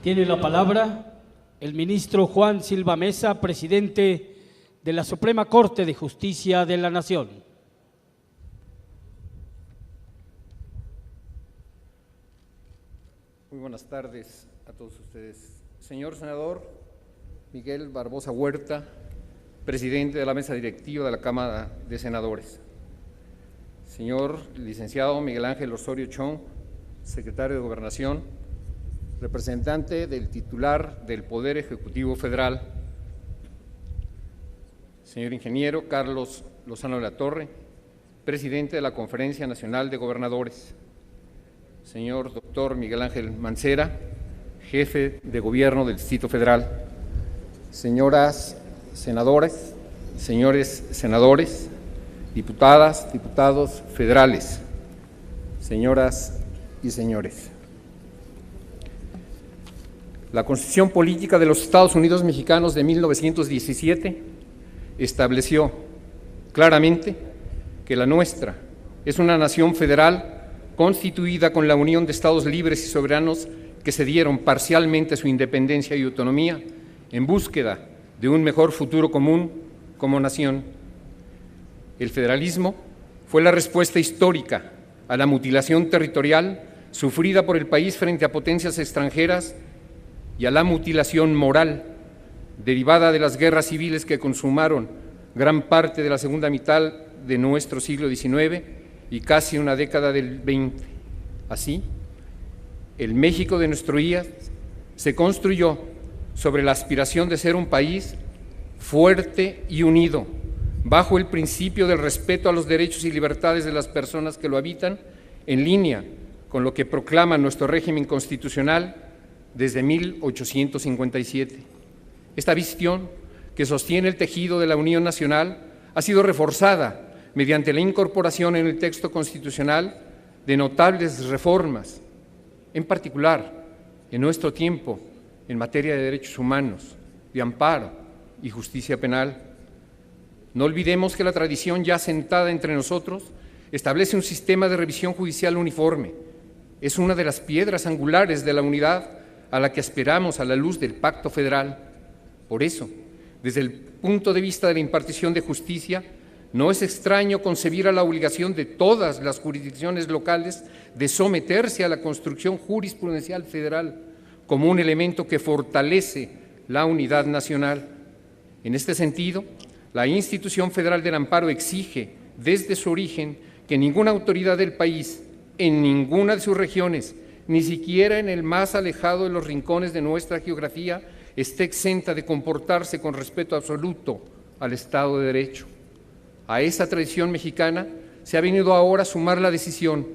Tiene la palabra el ministro Juan Silva Mesa, presidente de la Suprema Corte de Justicia de la Nación. Muy buenas tardes a todos ustedes. Señor senador Miguel Barbosa Huerta, presidente de la mesa directiva de la Cámara de Senadores. Señor licenciado Miguel Ángel Osorio Chong, secretario de Gobernación, representante del titular del Poder Ejecutivo Federal. Señor ingeniero Carlos Lozano de la Torre, presidente de la Conferencia Nacional de Gobernadores. Señor doctor Miguel Ángel Mancera, jefe de Gobierno del Distrito Federal. Señoras senadoras, señores senadores, diputadas, diputados federales, señoras y señores. La Constitución Política de los Estados Unidos Mexicanos de 1917 estableció claramente que la nuestra es una nación federal constituida con la unión de estados libres y soberanos que cedieron parcialmente su independencia y autonomía en búsqueda de un mejor futuro común como nación. El federalismo fue la respuesta histórica a la mutilación territorial sufrida por el país frente a potencias extranjeras y a la mutilación moral derivada de las guerras civiles que consumaron gran parte de la segunda mitad de nuestro siglo XIX y casi una década del XX. Así, el México de nuestros días se construyó sobre la aspiración de ser un país fuerte y unido, bajo el principio del respeto a los derechos y libertades de las personas que lo habitan, en línea con lo que proclama nuestro régimen constitucional desde 1857. Esta visión, que sostiene el tejido de la Unión Nacional, ha sido reforzada mediante la incorporación en el texto constitucional de notables reformas, en particular en nuestro tiempo en materia de derechos humanos, de amparo y justicia penal. No olvidemos que la tradición ya asentada entre nosotros establece un sistema de revisión judicial uniforme. Es una de las piedras angulares de la unidad a la que aspiramos a la luz del Pacto Federal. Por eso, desde el punto de vista de la impartición de justicia, no es extraño concebir a la obligación de todas las jurisdicciones locales de someterse a la construcción jurisprudencial federal como un elemento que fortalece la unidad nacional. En este sentido, la institución federal del amparo exige desde su origen que ninguna autoridad del país, en ninguna de sus regiones, ni siquiera en el más alejado de los rincones de nuestra geografía, esté exenta de comportarse con respeto absoluto al Estado de Derecho. A esa tradición mexicana se ha venido ahora a sumar la decisión,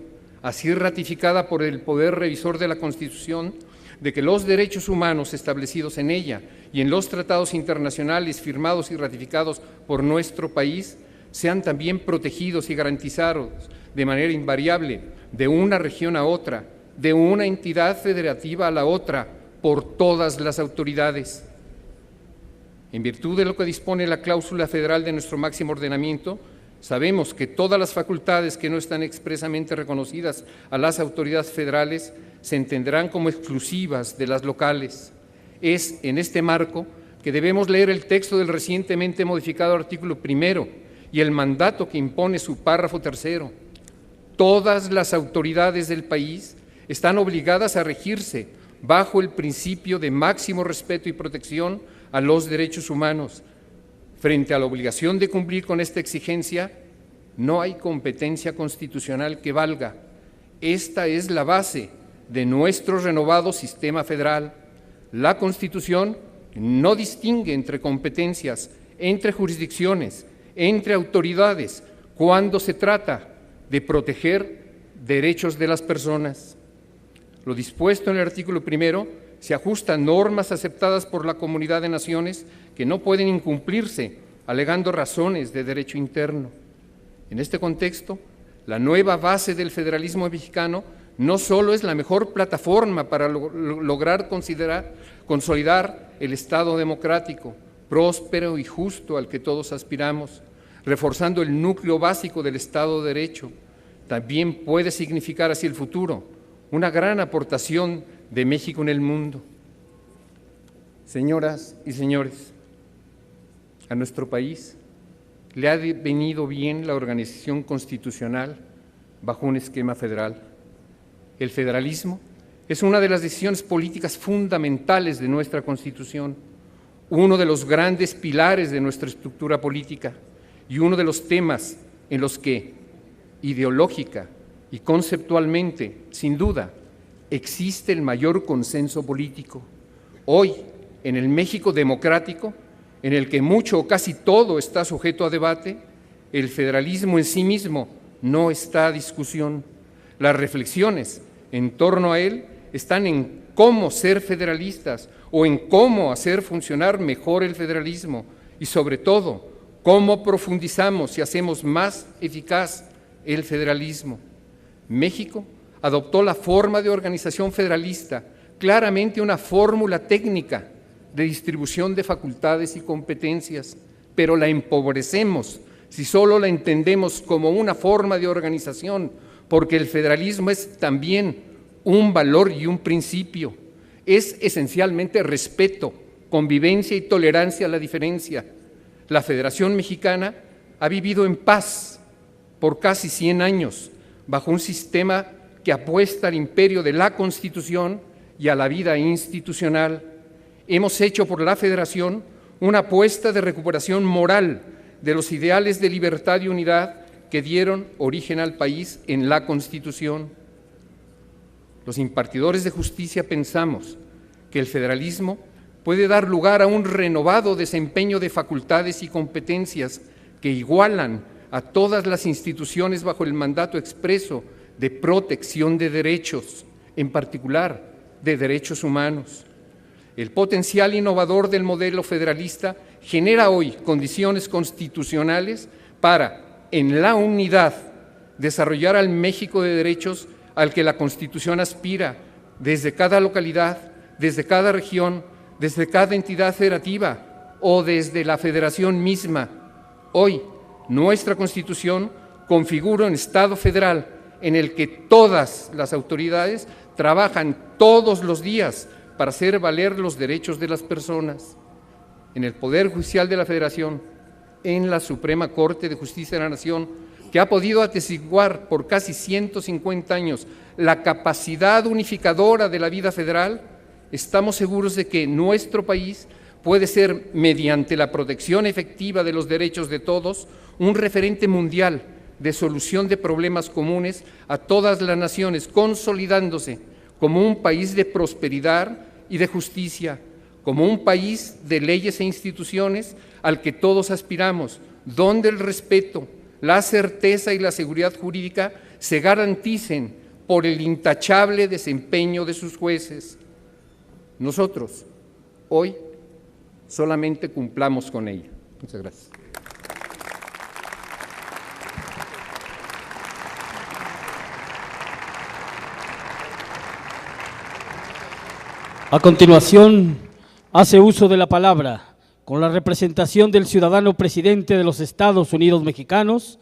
así ratificada por el Poder Revisor de la Constitución, de que los derechos humanos establecidos en ella y en los tratados internacionales firmados y ratificados por nuestro país sean también protegidos y garantizados de manera invariable de una región a otra, de una entidad federativa a la otra, por todas las autoridades. En virtud de lo que dispone la cláusula federal de nuestro máximo ordenamiento, sabemos que todas las facultades que no están expresamente reconocidas a las autoridades federales se entenderán como exclusivas de las locales. Es en este marco que debemos leer el texto del recientemente modificado artículo 1 y el mandato que impone su párrafo 3. Todas las autoridades del país están obligadas a regirse bajo el principio de máximo respeto y protección a los derechos humanos. Frente a la obligación de cumplir con esta exigencia, no hay competencia constitucional que valga. Esta es la base de nuestro renovado sistema federal. La Constitución no distingue entre competencias, entre jurisdicciones, entre autoridades, cuando se trata de proteger derechos de las personas. Lo dispuesto en el artículo 1 se ajusta a normas aceptadas por la comunidad de naciones que no pueden incumplirse, alegando razones de derecho interno. En este contexto, la nueva base del federalismo mexicano no solo es la mejor plataforma para lograr consolidar el Estado democrático, próspero y justo al que todos aspiramos, reforzando el núcleo básico del Estado de Derecho, también puede significar hacia el futuro una gran aportación de México en el mundo. Señoras y señores, a nuestro país le ha venido bien la organización constitucional bajo un esquema federal. El federalismo es una de las decisiones políticas fundamentales de nuestra Constitución, uno de los grandes pilares de nuestra estructura política y uno de los temas en los que, ideológica y conceptualmente, sin duda, existe el mayor consenso político. Hoy, en el México democrático, en el que mucho o casi todo está sujeto a debate, el federalismo en sí mismo no está a discusión. Las reflexiones en torno a él están en cómo ser federalistas o en cómo hacer funcionar mejor el federalismo y, sobre todo, cómo profundizamos y hacemos más eficaz el federalismo. México adoptó la forma de organización federalista, claramente una fórmula técnica de distribución de facultades y competencias, pero la empobrecemos si solo la entendemos como una forma de organización, porque el federalismo es también un valor y un principio. Es esencialmente respeto, convivencia y tolerancia a la diferencia. La Federación Mexicana ha vivido en paz por casi 100 años, bajo un sistema que apuesta al imperio de la Constitución y a la vida institucional. Hemos hecho por la Federación una apuesta de recuperación moral de los ideales de libertad y unidad que dieron origen al país en la Constitución. Los impartidores de justicia pensamos que el federalismo puede dar lugar a un renovado desempeño de facultades y competencias que igualan a todas las instituciones bajo el mandato expreso de protección de derechos, en particular de derechos humanos. El potencial innovador del modelo federalista genera hoy condiciones constitucionales para, en la unidad, desarrollar al México de derechos al que la Constitución aspira desde cada localidad, desde cada región, desde cada entidad federativa o desde la federación misma. Hoy, nuestra Constitución configura un Estado federal en el que todas las autoridades trabajan todos los días para hacer valer los derechos de las personas. En el Poder Judicial de la Federación, en la Suprema Corte de Justicia de la Nación, que ha podido atestiguar por casi 150 años la capacidad unificadora de la vida federal, estamos seguros de que nuestro país puede ser, mediante la protección efectiva de los derechos de todos, un referente mundial de solución de problemas comunes a todas las naciones, consolidándose como un país de prosperidad y de justicia, como un país de leyes e instituciones al que todos aspiramos, donde el respeto, la certeza y la seguridad jurídica se garanticen por el intachable desempeño de sus jueces. Nosotros, hoy, solamente cumplamos con ella. Muchas gracias. A continuación, hace uso de la palabra, con la representación del ciudadano presidente de los Estados Unidos mexicanos,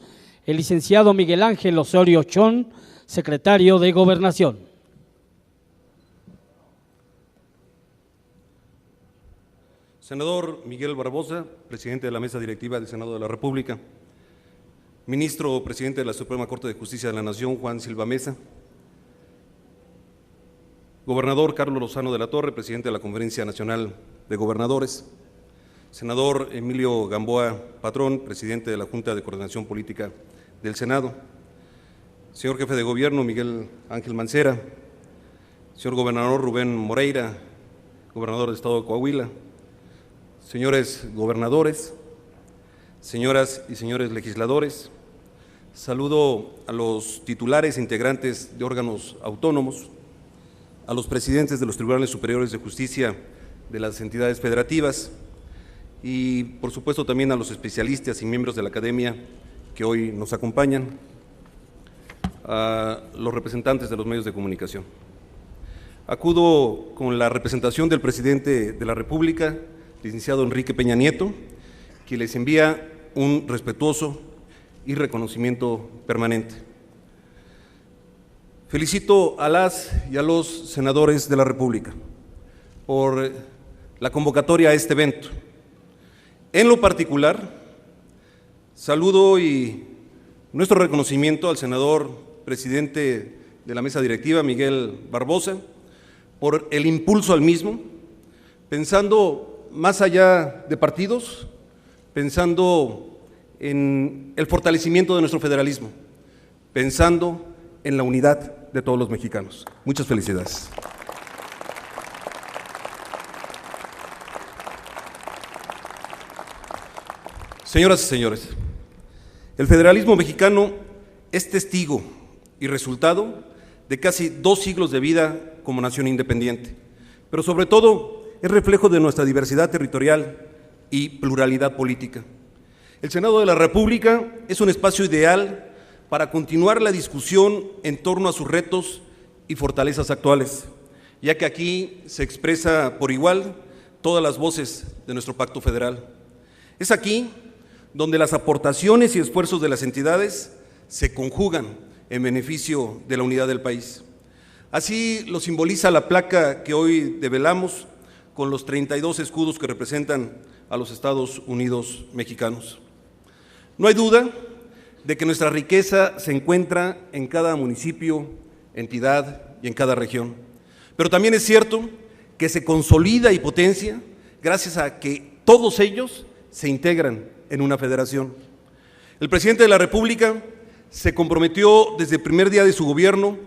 el licenciado Miguel Ángel Osorio Chong, secretario de Gobernación. Senador Miguel Barbosa, presidente de la Mesa Directiva del Senado de la República. Ministro o presidente de la Suprema Corte de Justicia de la Nación, Juan Silva Mesa. Gobernador Carlos Lozano de la Torre, presidente de la Conferencia Nacional de Gobernadores. Senador Emilio Gamboa Patrón, presidente de la Junta de Coordinación Política del Senado. Señor Jefe de Gobierno Miguel Ángel Mancera. Señor Gobernador Rubén Moreira, Gobernador del Estado de Coahuila. Señores gobernadores, señoras y señores legisladores, saludo a los titulares e integrantes de órganos autónomos, a los presidentes de los Tribunales Superiores de Justicia de las entidades federativas y, por supuesto, también a los especialistas y miembros de la academia que hoy nos acompañan, a los representantes de los medios de comunicación. Acudo con la representación del presidente de la República, licenciado Enrique Peña Nieto, quien les envía un respetuoso y reconocimiento permanente. Felicito a las y a los senadores de la República por la convocatoria a este evento. En lo particular, saludo y nuestro reconocimiento al senador presidente de la mesa directiva, Miguel Barbosa, por el impulso al mismo, pensando más allá de partidos, pensando en el fortalecimiento de nuestro federalismo, pensando en la unidad de todos los mexicanos. Muchas felicidades. Señoras y señores, el federalismo mexicano es testigo y resultado de casi 2 siglos de vida como nación independiente, pero sobre todo es reflejo de nuestra diversidad territorial y pluralidad política. El Senado de la República es un espacio ideal para continuar la discusión en torno a sus retos y fortalezas actuales, ya que aquí se expresa por igual todas las voces de nuestro pacto federal. Es aquí donde las aportaciones y esfuerzos de las entidades se conjugan en beneficio de la unidad del país. Así lo simboliza la placa que hoy develamos con los 32 escudos que representan a los Estados Unidos mexicanos. No hay duda de que nuestra riqueza se encuentra en cada municipio, entidad y en cada región. Pero también es cierto que se consolida y potencia gracias a que todos ellos se integran en una federación. El presidente de la República se comprometió desde el primer día de su gobierno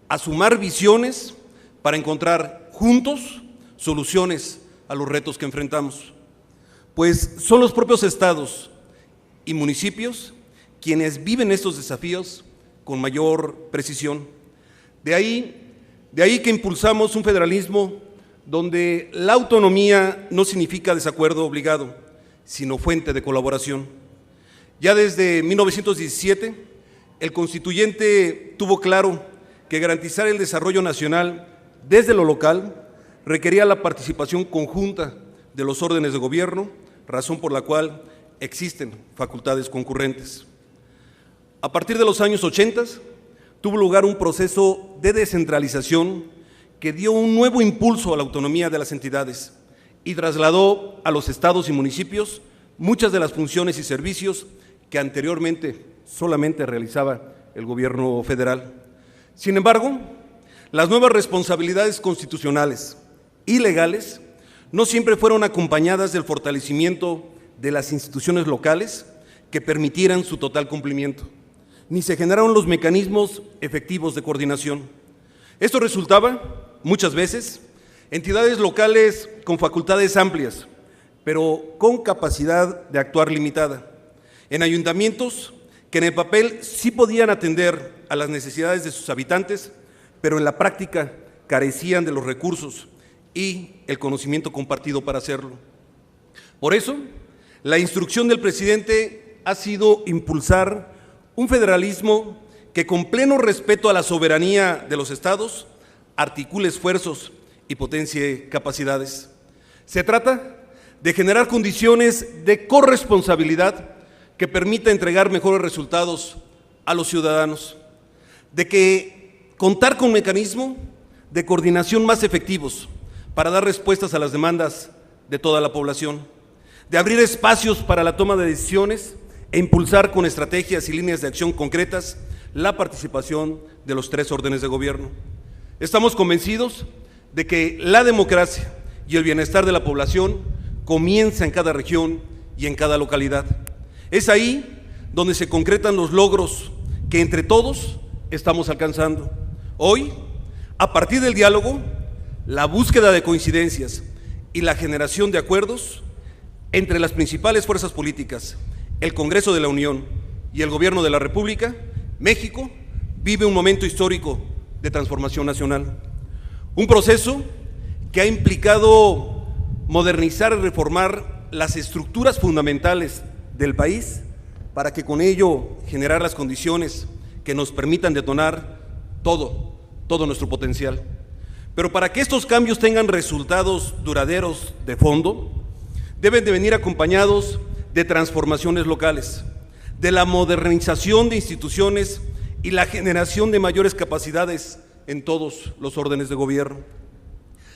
a sumar visiones para encontrar juntos soluciones a los retos que enfrentamos, pues son los propios estados y municipios quienes viven estos desafíos con mayor precisión. De ahí que impulsamos un federalismo donde la autonomía no significa desacuerdo obligado, sino fuente de colaboración. Ya desde 1917, el constituyente tuvo claro que garantizar el desarrollo nacional desde lo local requería la participación conjunta de los órdenes de gobierno, razón por la cual existen facultades concurrentes. A partir de los años 80, tuvo lugar un proceso de descentralización que dio un nuevo impulso a la autonomía de las entidades y trasladó a los estados y municipios muchas de las funciones y servicios que anteriormente solamente realizaba el gobierno federal. Sin embargo, las nuevas responsabilidades constitucionales y legales no siempre fueron acompañadas del fortalecimiento de las instituciones locales que permitieran su total cumplimiento, ni se generaron los mecanismos efectivos de coordinación. Esto resultaba, muchas veces, entidades locales con facultades amplias, pero con capacidad de actuar limitada, en ayuntamientos que en el papel sí podían atender a las necesidades de sus habitantes, pero en la práctica carecían de los recursos y el conocimiento compartido para hacerlo. Por eso, la instrucción del presidente ha sido impulsar un federalismo que, con pleno respeto a la soberanía de los estados, articule esfuerzos y potencie capacidades. Se trata de generar condiciones de corresponsabilidad que permita entregar mejores resultados a los ciudadanos, de que contar con mecanismos de coordinación más efectivos para dar respuestas a las demandas de toda la población, de abrir espacios para la toma de decisiones e impulsar con estrategias y líneas de acción concretas la participación de los tres órdenes de gobierno. Estamos convencidos de que la democracia y el bienestar de la población comienza en cada región y en cada localidad. Es ahí donde se concretan los logros que entre todos estamos alcanzando. Hoy, a partir del diálogo, la búsqueda de coincidencias y la generación de acuerdos entre las principales fuerzas políticas, el Congreso de la Unión y el Gobierno de la República, México vive un momento histórico de transformación nacional. Un proceso que ha implicado modernizar y reformar las estructuras fundamentales del país para que con ello generar las condiciones que nos permitan detonar todo nuestro potencial. Pero para que estos cambios tengan resultados duraderos de fondo, deben de venir acompañados de transformaciones locales, de la modernización de instituciones y la generación de mayores capacidades en todos los órdenes de gobierno.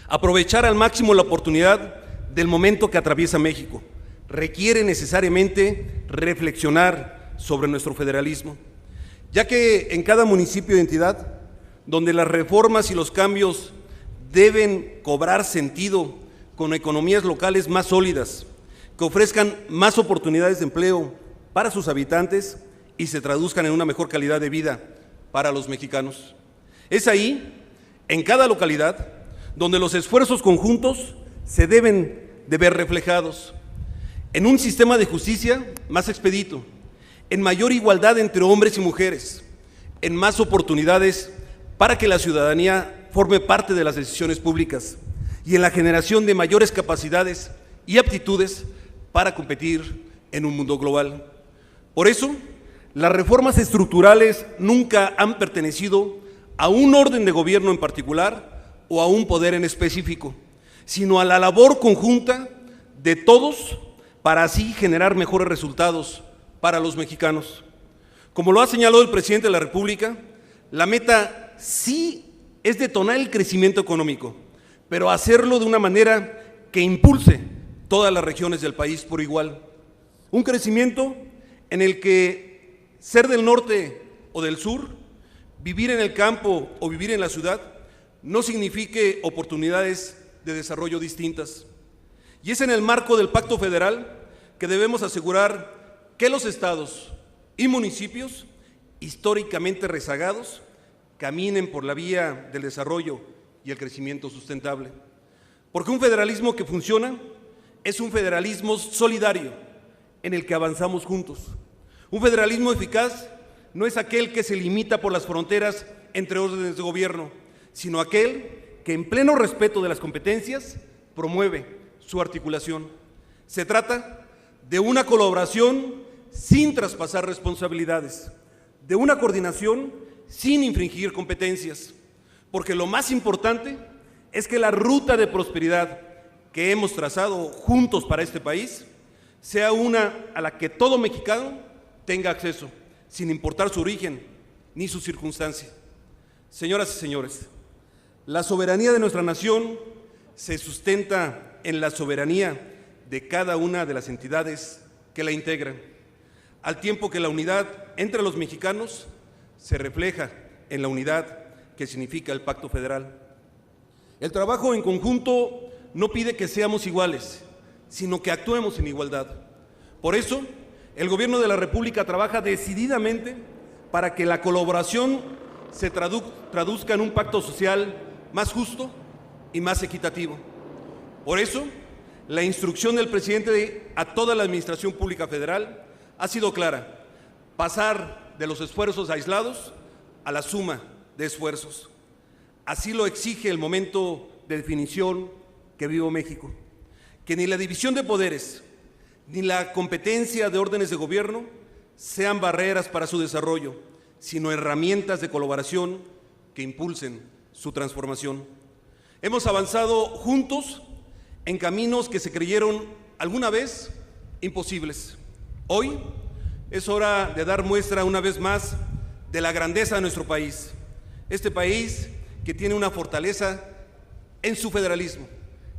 Aprovechar al máximo la oportunidad del momento que atraviesa México requiere necesariamente reflexionar sobre nuestro federalismo, ya que en cada municipio y entidad, donde las reformas y los cambios deben cobrar sentido con economías locales más sólidas, que ofrezcan más oportunidades de empleo para sus habitantes y se traduzcan en una mejor calidad de vida para los mexicanos. Es ahí, en cada localidad, donde los esfuerzos conjuntos se deben de ver reflejados en un sistema de justicia más expedito, en mayor igualdad entre hombres y mujeres, en más oportunidades para que la ciudadanía forme parte de las decisiones públicas y en la generación de mayores capacidades y aptitudes para competir en un mundo global. Por eso, las reformas estructurales nunca han pertenecido a un orden de gobierno en particular o a un poder en específico, sino a la labor conjunta de todos para así generar mejores resultados para los mexicanos. Como lo ha señalado el presidente de la República, la meta sí es detonar el crecimiento económico, pero hacerlo de una manera que impulse todas las regiones del país por igual. Un crecimiento en el que ser del norte o del sur, vivir en el campo o vivir en la ciudad, no signifique oportunidades de desarrollo distintas. Y es en el marco del Pacto Federal que debemos asegurar que los estados y municipios históricamente rezagados caminen por la vía del desarrollo y el crecimiento sustentable. Porque un federalismo que funciona es un federalismo solidario en el que avanzamos juntos. Un federalismo eficaz no es aquel que se limita por las fronteras entre órdenes de gobierno, sino aquel que en pleno respeto de las competencias promueve su articulación. Se trata de una colaboración sin traspasar responsabilidades, de una coordinación sin infringir competencias, porque lo más importante es que la ruta de prosperidad que hemos trazado juntos para este país sea una a la que todo mexicano tenga acceso, sin importar su origen ni su circunstancia. Señoras y señores, la soberanía de nuestra nación se sustenta en la soberanía de cada una de las entidades que la integran, al tiempo que la unidad entre los mexicanos se refleja en la unidad que significa el Pacto Federal. El trabajo en conjunto no pide que seamos iguales, sino que actuemos en igualdad. Por eso, el Gobierno de la República trabaja decididamente para que la colaboración se traduzca en un pacto social más justo y más equitativo. Por eso, la instrucción del presidente a toda la Administración Pública Federal ha sido clara: pasar de los esfuerzos aislados a la suma de esfuerzos. Así lo exige el momento de definición que vive México, que ni la división de poderes ni la competencia de órdenes de gobierno sean barreras para su desarrollo, sino herramientas de colaboración que impulsen su transformación. Hemos avanzado juntos en caminos que se creyeron alguna vez imposibles. Hoy es hora de dar muestra una vez más de la grandeza de nuestro país. Este país que tiene una fortaleza en su federalismo,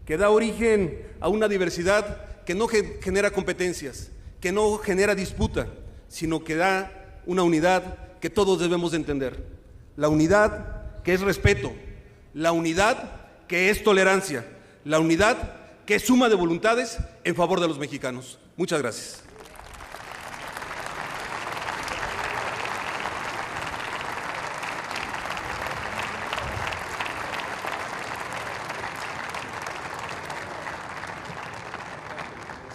que da origen a una diversidad que no genera competencias, que no genera disputa, sino que da una unidad que todos debemos de entender. La unidad que es respeto, la unidad que es tolerancia, la unidad que es suma de voluntades en favor de los mexicanos. Muchas gracias.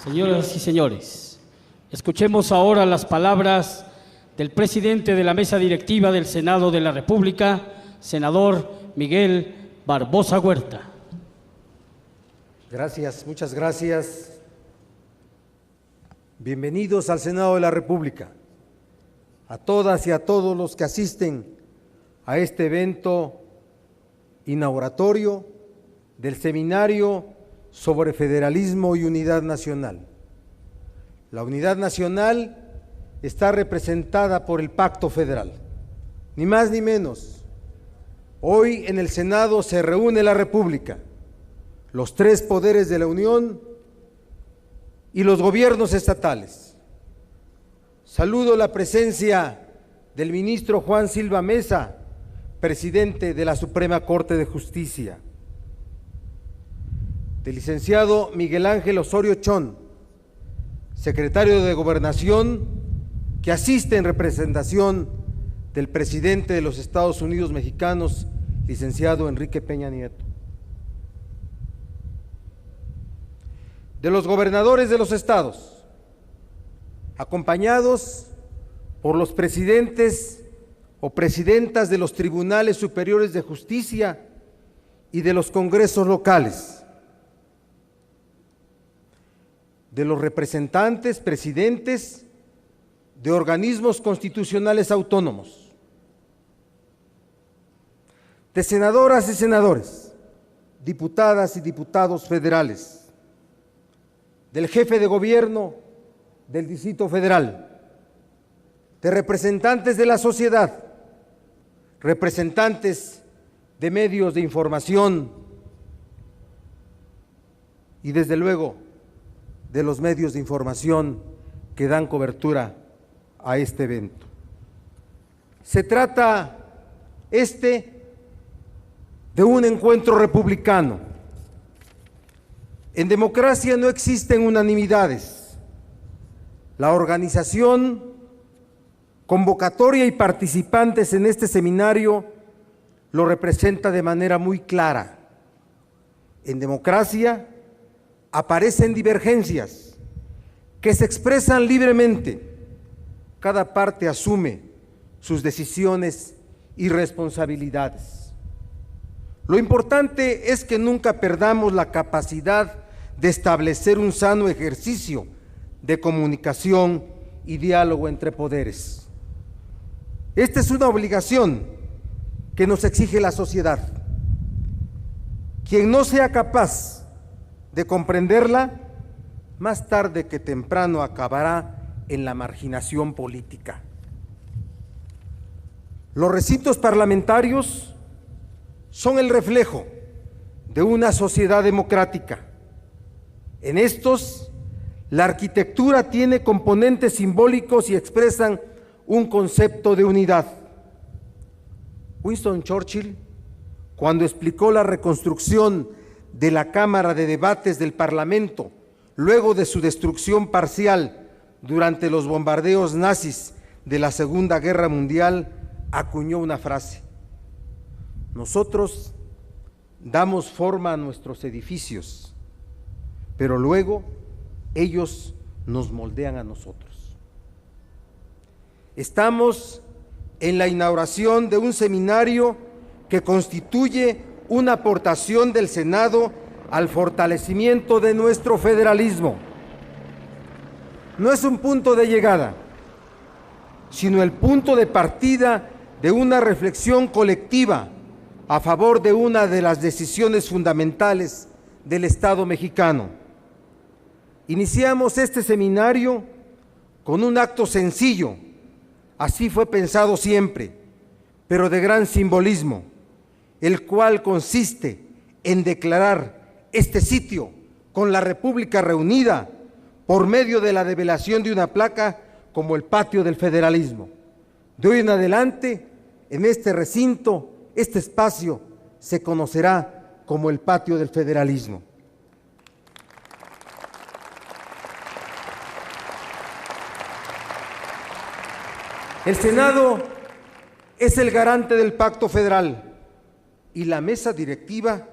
Señoras y señores, escuchemos ahora las palabras del presidente de la mesa directiva del Senado de la República, senador Miguel Barbosa Huerta. Gracias, muchas gracias. Bienvenidos al Senado de la República, a todas y a todos los que asisten a este evento inauguratorio del Seminario sobre Federalismo y Unidad Nacional. La unidad nacional está representada por el Pacto Federal, ni más ni menos. Hoy en el Senado se reúne la República, los tres poderes de la Unión y los gobiernos estatales. Saludo la presencia del ministro Juan Silva Mesa, presidente de la Suprema Corte de Justicia, del licenciado Miguel Ángel Osorio Chong, secretario de Gobernación, que asiste en representación del presidente de los Estados Unidos mexicanos, licenciado Enrique Peña Nieto, de los gobernadores de los estados, acompañados por los presidentes o presidentas de los tribunales superiores de justicia y de los congresos locales, de los representantes, presidentes de organismos constitucionales autónomos, de senadoras y senadores, diputadas y diputados federales, del jefe de gobierno del Distrito Federal, de representantes de la sociedad, representantes de medios de información y desde luego de los medios de información que dan cobertura a este evento. Se trata de un encuentro republicano. En democracia no existen unanimidades. La organización, convocatoria y participantes en este seminario lo representa de manera muy clara. En democracia aparecen divergencias que se expresan libremente. Cada parte asume sus decisiones y responsabilidades. Lo importante es que nunca perdamos la capacidad de establecer un sano ejercicio de comunicación y diálogo entre poderes. Esta es una obligación que nos exige la sociedad. Quien no sea capaz de comprenderla, más tarde que temprano acabará en la marginación política. Los recintos parlamentarios son el reflejo de una sociedad democrática. En estos, la arquitectura tiene componentes simbólicos y expresan un concepto de unidad. Winston Churchill, cuando explicó la reconstrucción de la Cámara de Debates del Parlamento, luego de su destrucción parcial durante los bombardeos nazis de la Segunda Guerra Mundial, acuñó una frase: nosotros damos forma a nuestros edificios, pero luego ellos nos moldean a nosotros. Estamos en la inauguración de un seminario que constituye una aportación del Senado al fortalecimiento de nuestro federalismo. No es un punto de llegada, sino el punto de partida de una reflexión colectiva a favor de una de las decisiones fundamentales del Estado mexicano. Iniciamos este seminario con un acto sencillo, así fue pensado siempre, pero de gran simbolismo, el cual consiste en declarar este sitio con la República reunida por medio de la develación de una placa como el patio del federalismo. De hoy en adelante, en este recinto, este espacio se conocerá como el patio del federalismo. El Senado es el garante del pacto federal y la mesa directiva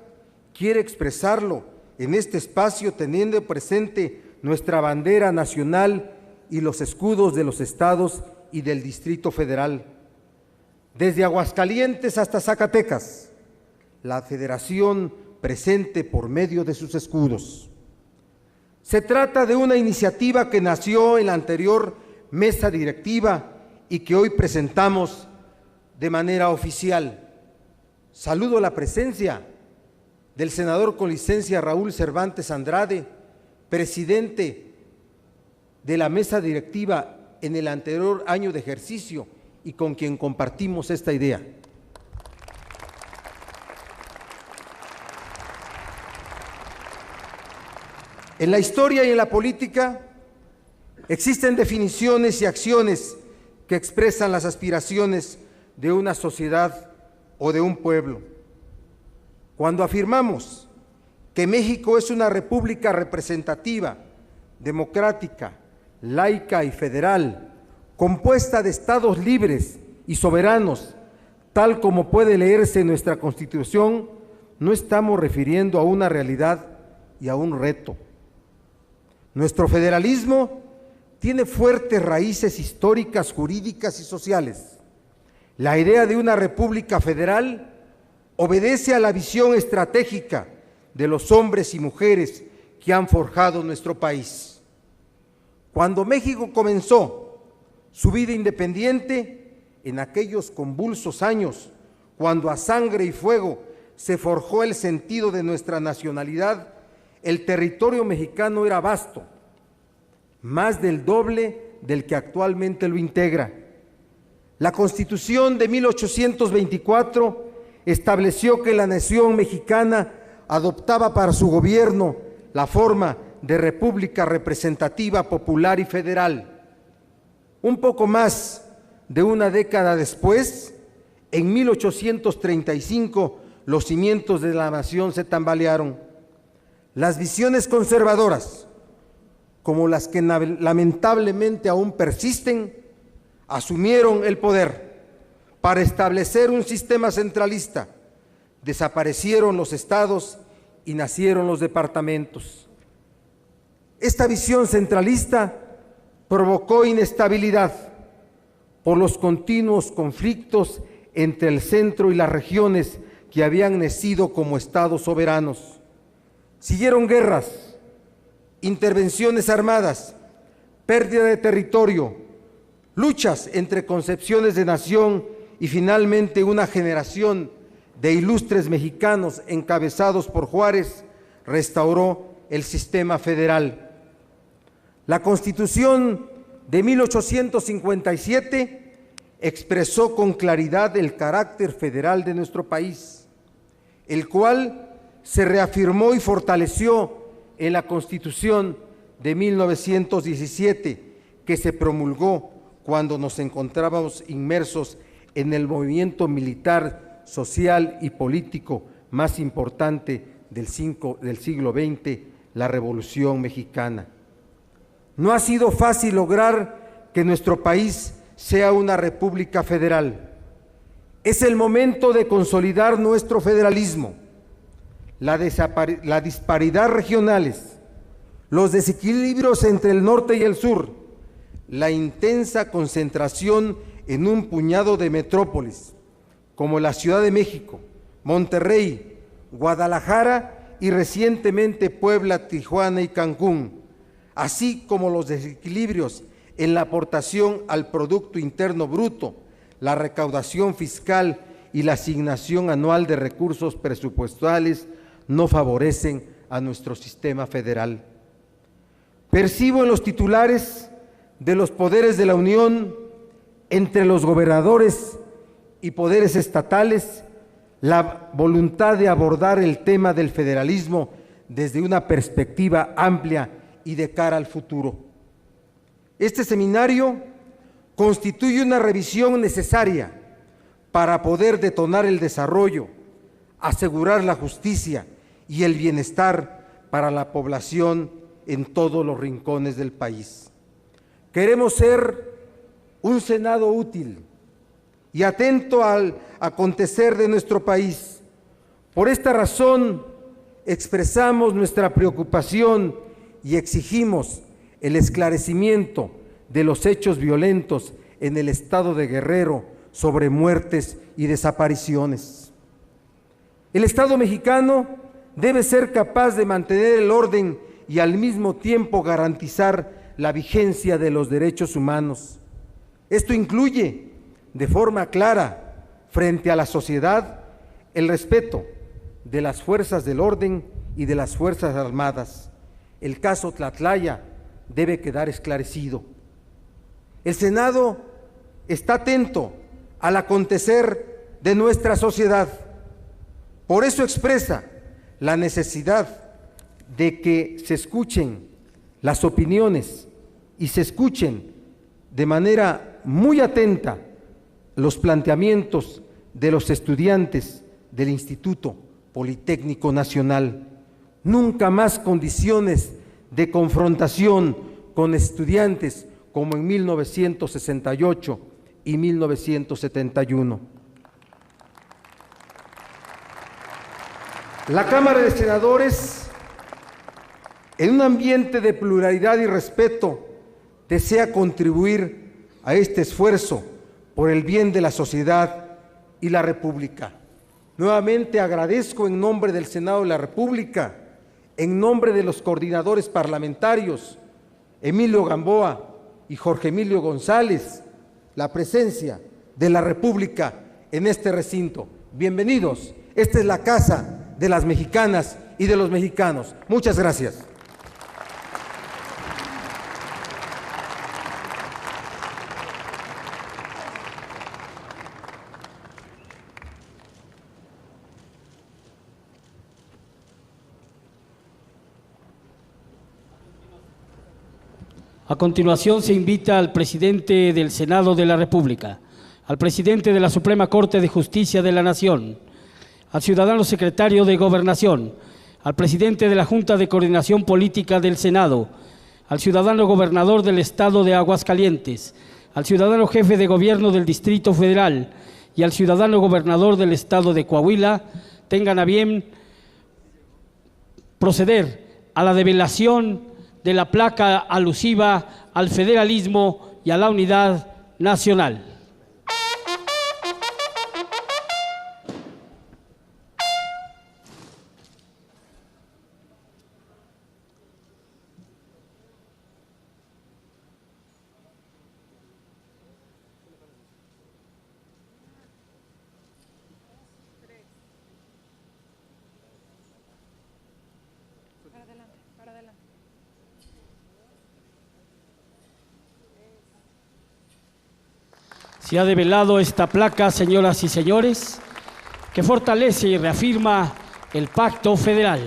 quiere expresarlo en este espacio teniendo presente nuestra bandera nacional y los escudos de los estados y del Distrito Federal. Desde Aguascalientes hasta Zacatecas, la Federación presente por medio de sus escudos. Se trata de una iniciativa que nació en la anterior mesa directiva y que hoy presentamos de manera oficial. Saludo la presencia del senador con licencia Raúl Cervantes Andrade, presidente de la mesa directiva en el anterior año de ejercicio y con quien compartimos esta idea. En la historia y en la política existen definiciones y acciones que expresan las aspiraciones de una sociedad o de un pueblo. Cuando afirmamos que México es una república representativa, democrática, laica y federal, compuesta de estados libres y soberanos, tal como puede leerse en nuestra Constitución, no estamos refiriendo a una realidad y a un reto. Nuestro federalismo tiene fuertes raíces históricas, jurídicas y sociales. La idea de una república federal obedece a la visión estratégica de los hombres y mujeres que han forjado nuestro país. Cuando México comenzó su vida independiente, en aquellos convulsos años, cuando a sangre y fuego se forjó el sentido de nuestra nacionalidad, el territorio mexicano era vasto, más del doble del que actualmente lo integra. La Constitución de 1824 estableció que la nación mexicana adoptaba para su gobierno la forma de república representativa, popular y federal. Un poco más de una década después, en 1835, los cimientos de la nación se tambalearon. Las visiones conservadoras, como las que lamentablemente aún persisten, asumieron el poder para establecer un sistema centralista. Desaparecieron los estados y nacieron los departamentos. Esta visión centralista provocó inestabilidad por los continuos conflictos entre el centro y las regiones que habían nacido como estados soberanos. Siguieron guerras, intervenciones armadas, pérdida de territorio, luchas entre concepciones de nación y finalmente una generación de ilustres mexicanos encabezados por Juárez restauró el sistema federal. La Constitución de 1857 expresó con claridad el carácter federal de nuestro país, el cual se reafirmó y fortaleció en la Constitución de 1917, que se promulgó cuando nos encontrábamos inmersos en el movimiento militar, social y político más importante del siglo XX, la Revolución Mexicana. No ha sido fácil lograr que nuestro país sea una república federal. Es el momento de consolidar nuestro federalismo. La disparidad regionales, los desequilibrios entre el norte y el sur, la intensa concentración en un puñado de metrópolis, como la Ciudad de México, Monterrey, Guadalajara y recientemente Puebla, Tijuana y Cancún, así como los desequilibrios en la aportación al Producto Interno Bruto, la recaudación fiscal y la asignación anual de recursos presupuestales no favorecen a nuestro sistema federal. Percibo en los titulares de los poderes de la Unión, entre los gobernadores y poderes estatales, la voluntad de abordar el tema del federalismo desde una perspectiva amplia y de cara al futuro. Este seminario constituye una revisión necesaria para poder detonar el desarrollo, asegurar la justicia y el bienestar para la población en todos los rincones del país. Queremos ser un Senado útil y atento al acontecer de nuestro país. Por esta razón, expresamos nuestra preocupación y exigimos el esclarecimiento de los hechos violentos en el estado de Guerrero sobre muertes y desapariciones. El Estado mexicano debe ser capaz de mantener el orden y al mismo tiempo garantizar la vigencia de los derechos humanos. Esto incluye, de forma clara, frente a la sociedad, el respeto de las fuerzas del orden y de las Fuerzas Armadas. El caso Tlatlaya debe quedar esclarecido. El Senado está atento al acontecer de nuestra sociedad. Por eso expresa la necesidad de que se escuchen las opiniones y se escuchen de manera muy atenta los planteamientos de los estudiantes del Instituto Politécnico Nacional. Nunca más condiciones de confrontación con estudiantes como en 1968 y 1971. La Cámara de Senadores, en un ambiente de pluralidad y respeto, desea contribuir a este esfuerzo por el bien de la sociedad y la República. Nuevamente agradezco en nombre del Senado de la República, en nombre de los coordinadores parlamentarios, Emilio Gamboa y Jorge Emilio González, la presencia de la República en este recinto. Bienvenidos, esta es la casa de las mexicanas y de los mexicanos. Muchas gracias. A continuación se invita al presidente del Senado de la República, al presidente de la Suprema Corte de Justicia de la Nación, al ciudadano secretario de Gobernación, al presidente de la Junta de Coordinación Política del Senado, al ciudadano gobernador del Estado de Aguascalientes, al ciudadano jefe de gobierno del Distrito Federal y al ciudadano gobernador del Estado de Coahuila, tengan a bien proceder a la develación de la placa alusiva al federalismo y a la unidad nacional. Se ha develado esta placa, señoras y señores, que fortalece y reafirma el Pacto Federal.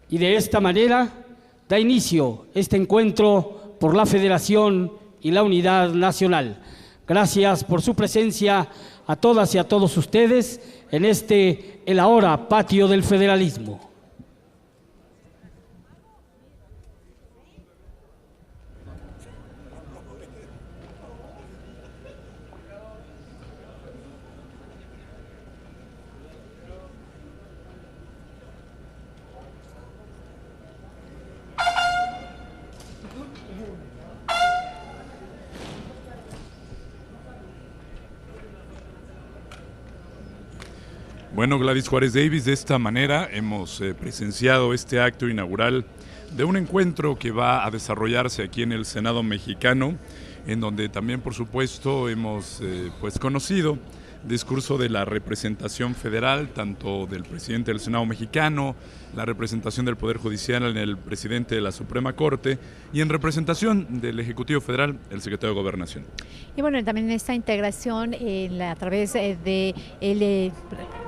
Y de esta manera da inicio este encuentro por la Federación y la Unidad Nacional. Gracias por su presencia a todas y a todos ustedes en el ahora patio del federalismo. Bueno, Gladys Juárez Davis, de esta manera hemos presenciado este acto inaugural de un encuentro que va a desarrollarse aquí en el Senado mexicano, en donde también, por supuesto, hemos conocido discurso de la representación federal, tanto del presidente del Senado mexicano, la representación del Poder Judicial en el presidente de la Suprema Corte y en representación del Ejecutivo Federal, el secretario de Gobernación. Y bueno, también esta integración a través del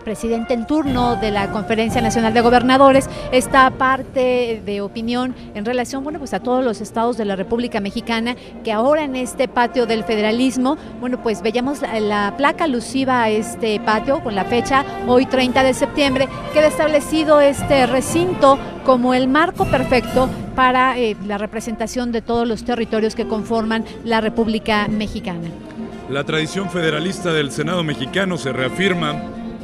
presidente en turno de la Conferencia Nacional de Gobernadores, esta parte de opinión en relación, bueno, pues a todos los estados de la República Mexicana, que ahora en este patio del federalismo, bueno, pues veíamos la placa alusiva a este patio con la fecha hoy 30 de septiembre, queda establecido este recinto como el marco perfecto para la representación de todos los territorios que conforman la República Mexicana. La tradición federalista del Senado mexicano se reafirma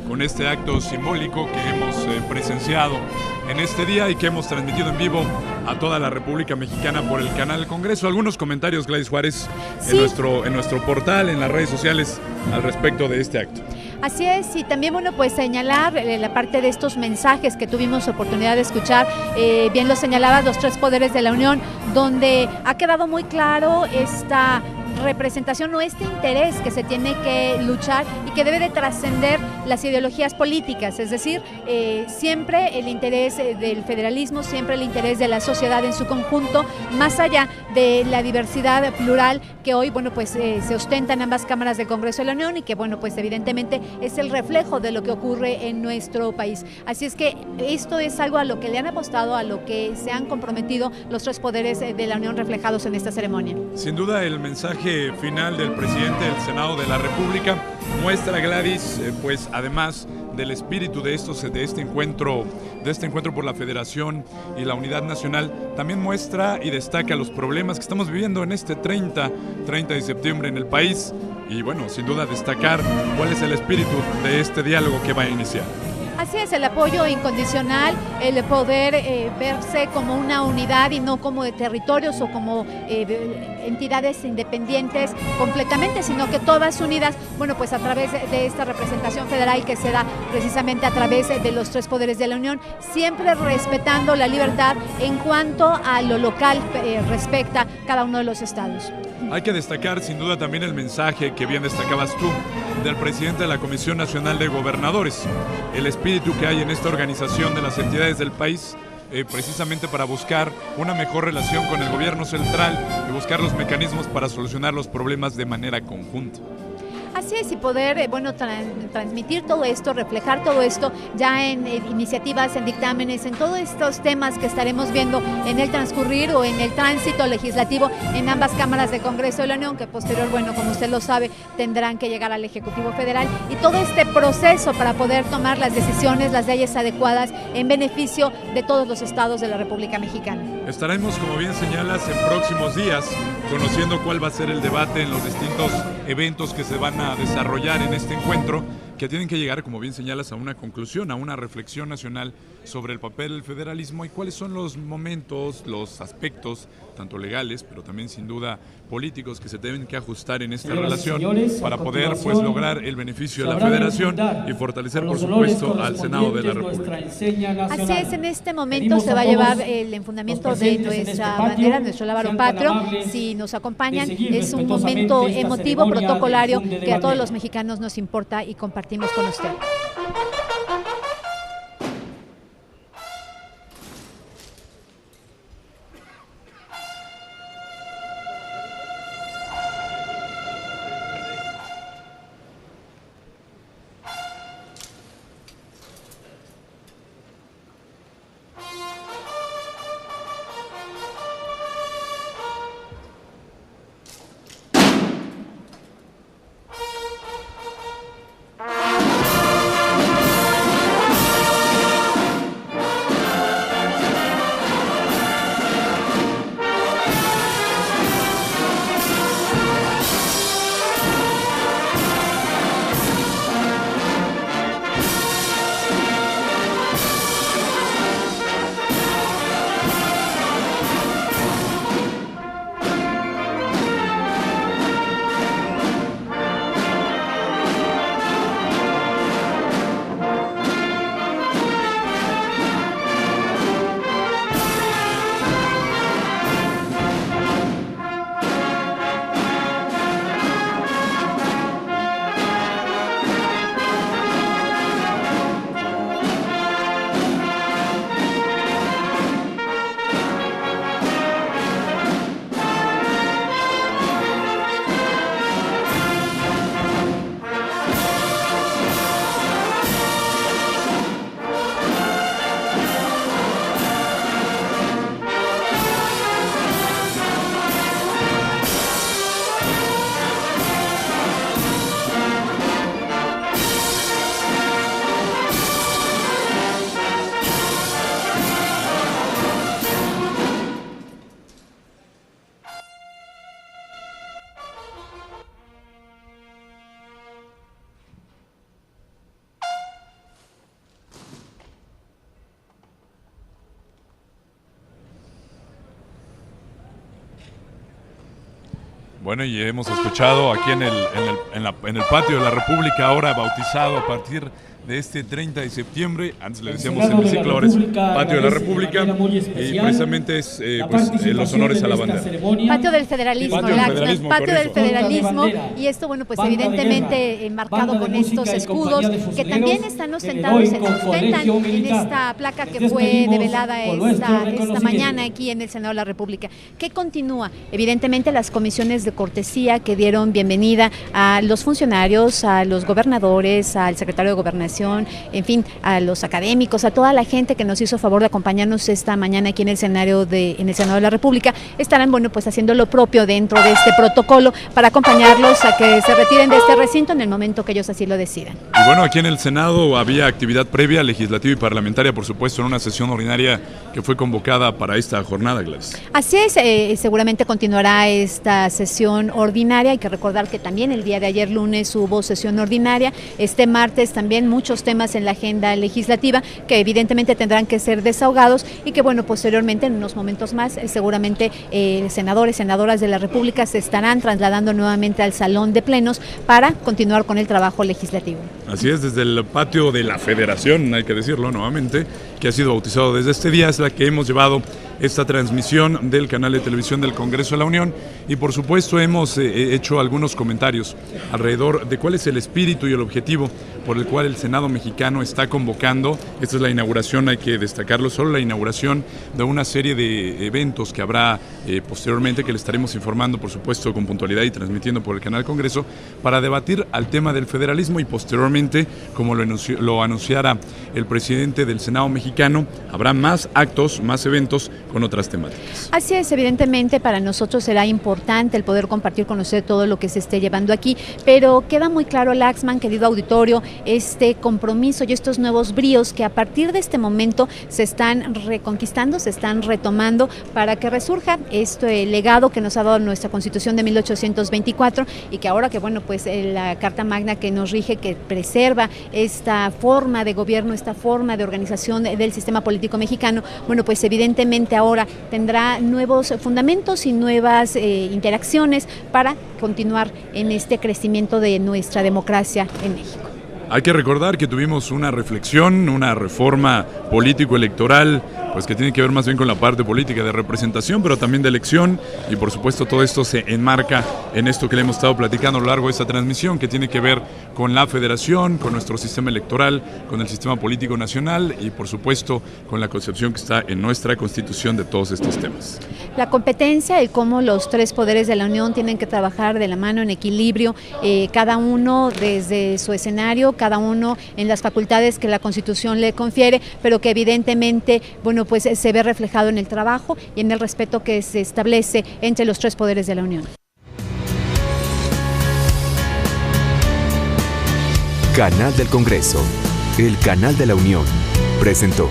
con este acto simbólico que hemos presenciado en este día y que hemos transmitido en vivo a toda la República Mexicana por el canal del Congreso. Algunos comentarios, Gladys Juárez, sí, en nuestro portal, en las redes sociales, al respecto de este acto. Así es, y también, bueno, pues señalar la parte de estos mensajes que tuvimos oportunidad de escuchar, bien lo señalabas, los tres poderes de la Unión, donde ha quedado muy claro esta representación o este interés que se tiene que luchar y que debe de trascender las ideologías políticas, es decir, siempre el interés del federalismo, siempre el interés de la sociedad en su conjunto, más allá de la diversidad plural que hoy, bueno, pues se ostenta en ambas cámaras del Congreso de la Unión y que, bueno, pues evidentemente es el reflejo de lo que ocurre en nuestro país. Así es que esto es algo a lo que le han apostado, a lo que se han comprometido los tres poderes de la Unión reflejados en esta ceremonia. Sin duda, el mensaje final del presidente del Senado de la República muestra, Gladys, pues además del espíritu de este encuentro por la Federación y la Unidad Nacional, también muestra y destaca los problemas que estamos viviendo en este 30 de septiembre en el país y, bueno, sin duda destacar cuál es el espíritu de este diálogo que va a iniciar. Así es, el apoyo incondicional, el poder verse como una unidad y no como de territorios o como entidades independientes completamente, sino que todas unidas, bueno, pues a través de esta representación federal que se da precisamente a través de los tres poderes de la Unión, siempre respetando la libertad en cuanto a lo local respecta cada uno de los estados. Hay que destacar sin duda también el mensaje que bien destacabas tú del presidente de la Comisión Nacional de Gobernadores, el espíritu que hay en esta organización de las entidades del país, precisamente para buscar una mejor relación con el gobierno central y buscar los mecanismos para solucionar los problemas de manera conjunta. Así es, y poder transmitir todo esto, reflejar todo esto ya en iniciativas, en dictámenes, en todos estos temas que estaremos viendo en el transcurrir o en el tránsito legislativo en ambas cámaras de Congreso de la Unión, que posterior, bueno, como usted lo sabe, tendrán que llegar al Ejecutivo Federal, y todo este proceso para poder tomar las decisiones, las leyes adecuadas en beneficio de todos los estados de la República Mexicana. Estaremos, como bien señalas, en próximos días conociendo cuál va a ser el debate en los distintos eventos que se van a desarrollar en este encuentro, que tienen que llegar, como bien señalas, a una conclusión, a una reflexión nacional sobre el papel del federalismo y cuáles son los momentos, los aspectos, tanto legales, pero también sin duda políticos, que se deben que ajustar en esta relación para poder pues lograr el beneficio de la federación y fortalecer, por supuesto, al Senado de la República. Así es, en este momento se va a llevar el enfundamiento de nuestra bandera, nuestro lábaro patrio. Si nos acompañan, es un momento emotivo, protocolario, que a todos los mexicanos nos importa y compartimos con usted. Bueno, y hemos escuchado aquí en el patio de la República, ahora bautizado a partir de este 30 de septiembre, antes le decíamos en el ciclo, ahora es Patio de la República, y precisamente es los honores a la bandera. Patio del Federalismo, Patio del Federalismo, y esto, bueno, pues evidentemente enmarcado con estos escudos que también están ostentados, se sustentan en esta placa que fue develada esta mañana aquí en el Senado de la República. ¿Qué continúa? Evidentemente las comisiones de cortesía que dieron bienvenida a los funcionarios, a los gobernadores, al secretario de Gobernación, en fin, a los académicos, a toda la gente que nos hizo favor de acompañarnos esta mañana aquí en el Senado de la República, estarán, bueno, pues haciendo lo propio dentro de este protocolo para acompañarlos a que se retiren de este recinto en el momento que ellos así lo decidan. Y bueno, aquí en el Senado había actividad previa, legislativa y parlamentaria, por supuesto, en una sesión ordinaria que fue convocada para esta jornada, Gladys. Así es, seguramente continuará esta sesión ordinaria. Hay que recordar que también el día de ayer lunes hubo sesión ordinaria, este martes también muchos temas en la agenda legislativa que evidentemente tendrán que ser desahogados y que, bueno, posteriormente en unos momentos más seguramente senadores, senadoras de la República se estarán trasladando nuevamente al salón de plenos para continuar con el trabajo legislativo. Así es, desde el patio de la Federación, hay que decirlo nuevamente, que ha sido bautizado desde este día, es la que hemos llevado esta transmisión del canal de televisión del Congreso de la Unión y por supuesto hemos hecho algunos comentarios alrededor de cuál es el espíritu y el objetivo por el cual el Senado mexicano está convocando. Esta es la inauguración, hay que destacarlo, solo la inauguración de una serie de eventos que habrá posteriormente, que le estaremos informando por supuesto con puntualidad y transmitiendo por el canal del Congreso, para debatir al tema del federalismo y posteriormente, como lo anunciara el presidente del Senado mexicano, habrá más actos, más eventos con otras temáticas. Así es, evidentemente para nosotros será importante el poder compartir con usted todo lo que se esté llevando aquí, pero queda muy claro, Laxman, querido auditorio, este compromiso y estos nuevos bríos que a partir de este momento se están reconquistando, se están retomando para que resurja este legado que nos ha dado nuestra Constitución de 1824 y que ahora que, bueno, pues la Carta Magna que nos rige, que preserva esta forma de gobierno, esta forma de organización del sistema político mexicano, bueno, pues evidentemente ahora tendrá nuevos fundamentos y nuevas interacciones para continuar en este crecimiento de nuestra democracia en México. Hay que recordar que tuvimos una reflexión, una reforma político-electoral, pues que tiene que ver más bien con la parte política de representación, pero también de elección, y por supuesto todo esto se enmarca en esto que le hemos estado platicando a lo largo de esta transmisión, que tiene que ver con la federación, con nuestro sistema electoral, con el sistema político nacional y por supuesto con la concepción que está en nuestra Constitución de todos estos temas. La competencia y cómo los tres poderes de la Unión tienen que trabajar de la mano en equilibrio, cada uno desde su escenario, cada uno en las facultades que la Constitución le confiere, pero que evidentemente, bueno, pues se ve reflejado en el trabajo y en el respeto que se establece entre los tres poderes de la Unión. Canal del Congreso, el canal de la Unión, presentó.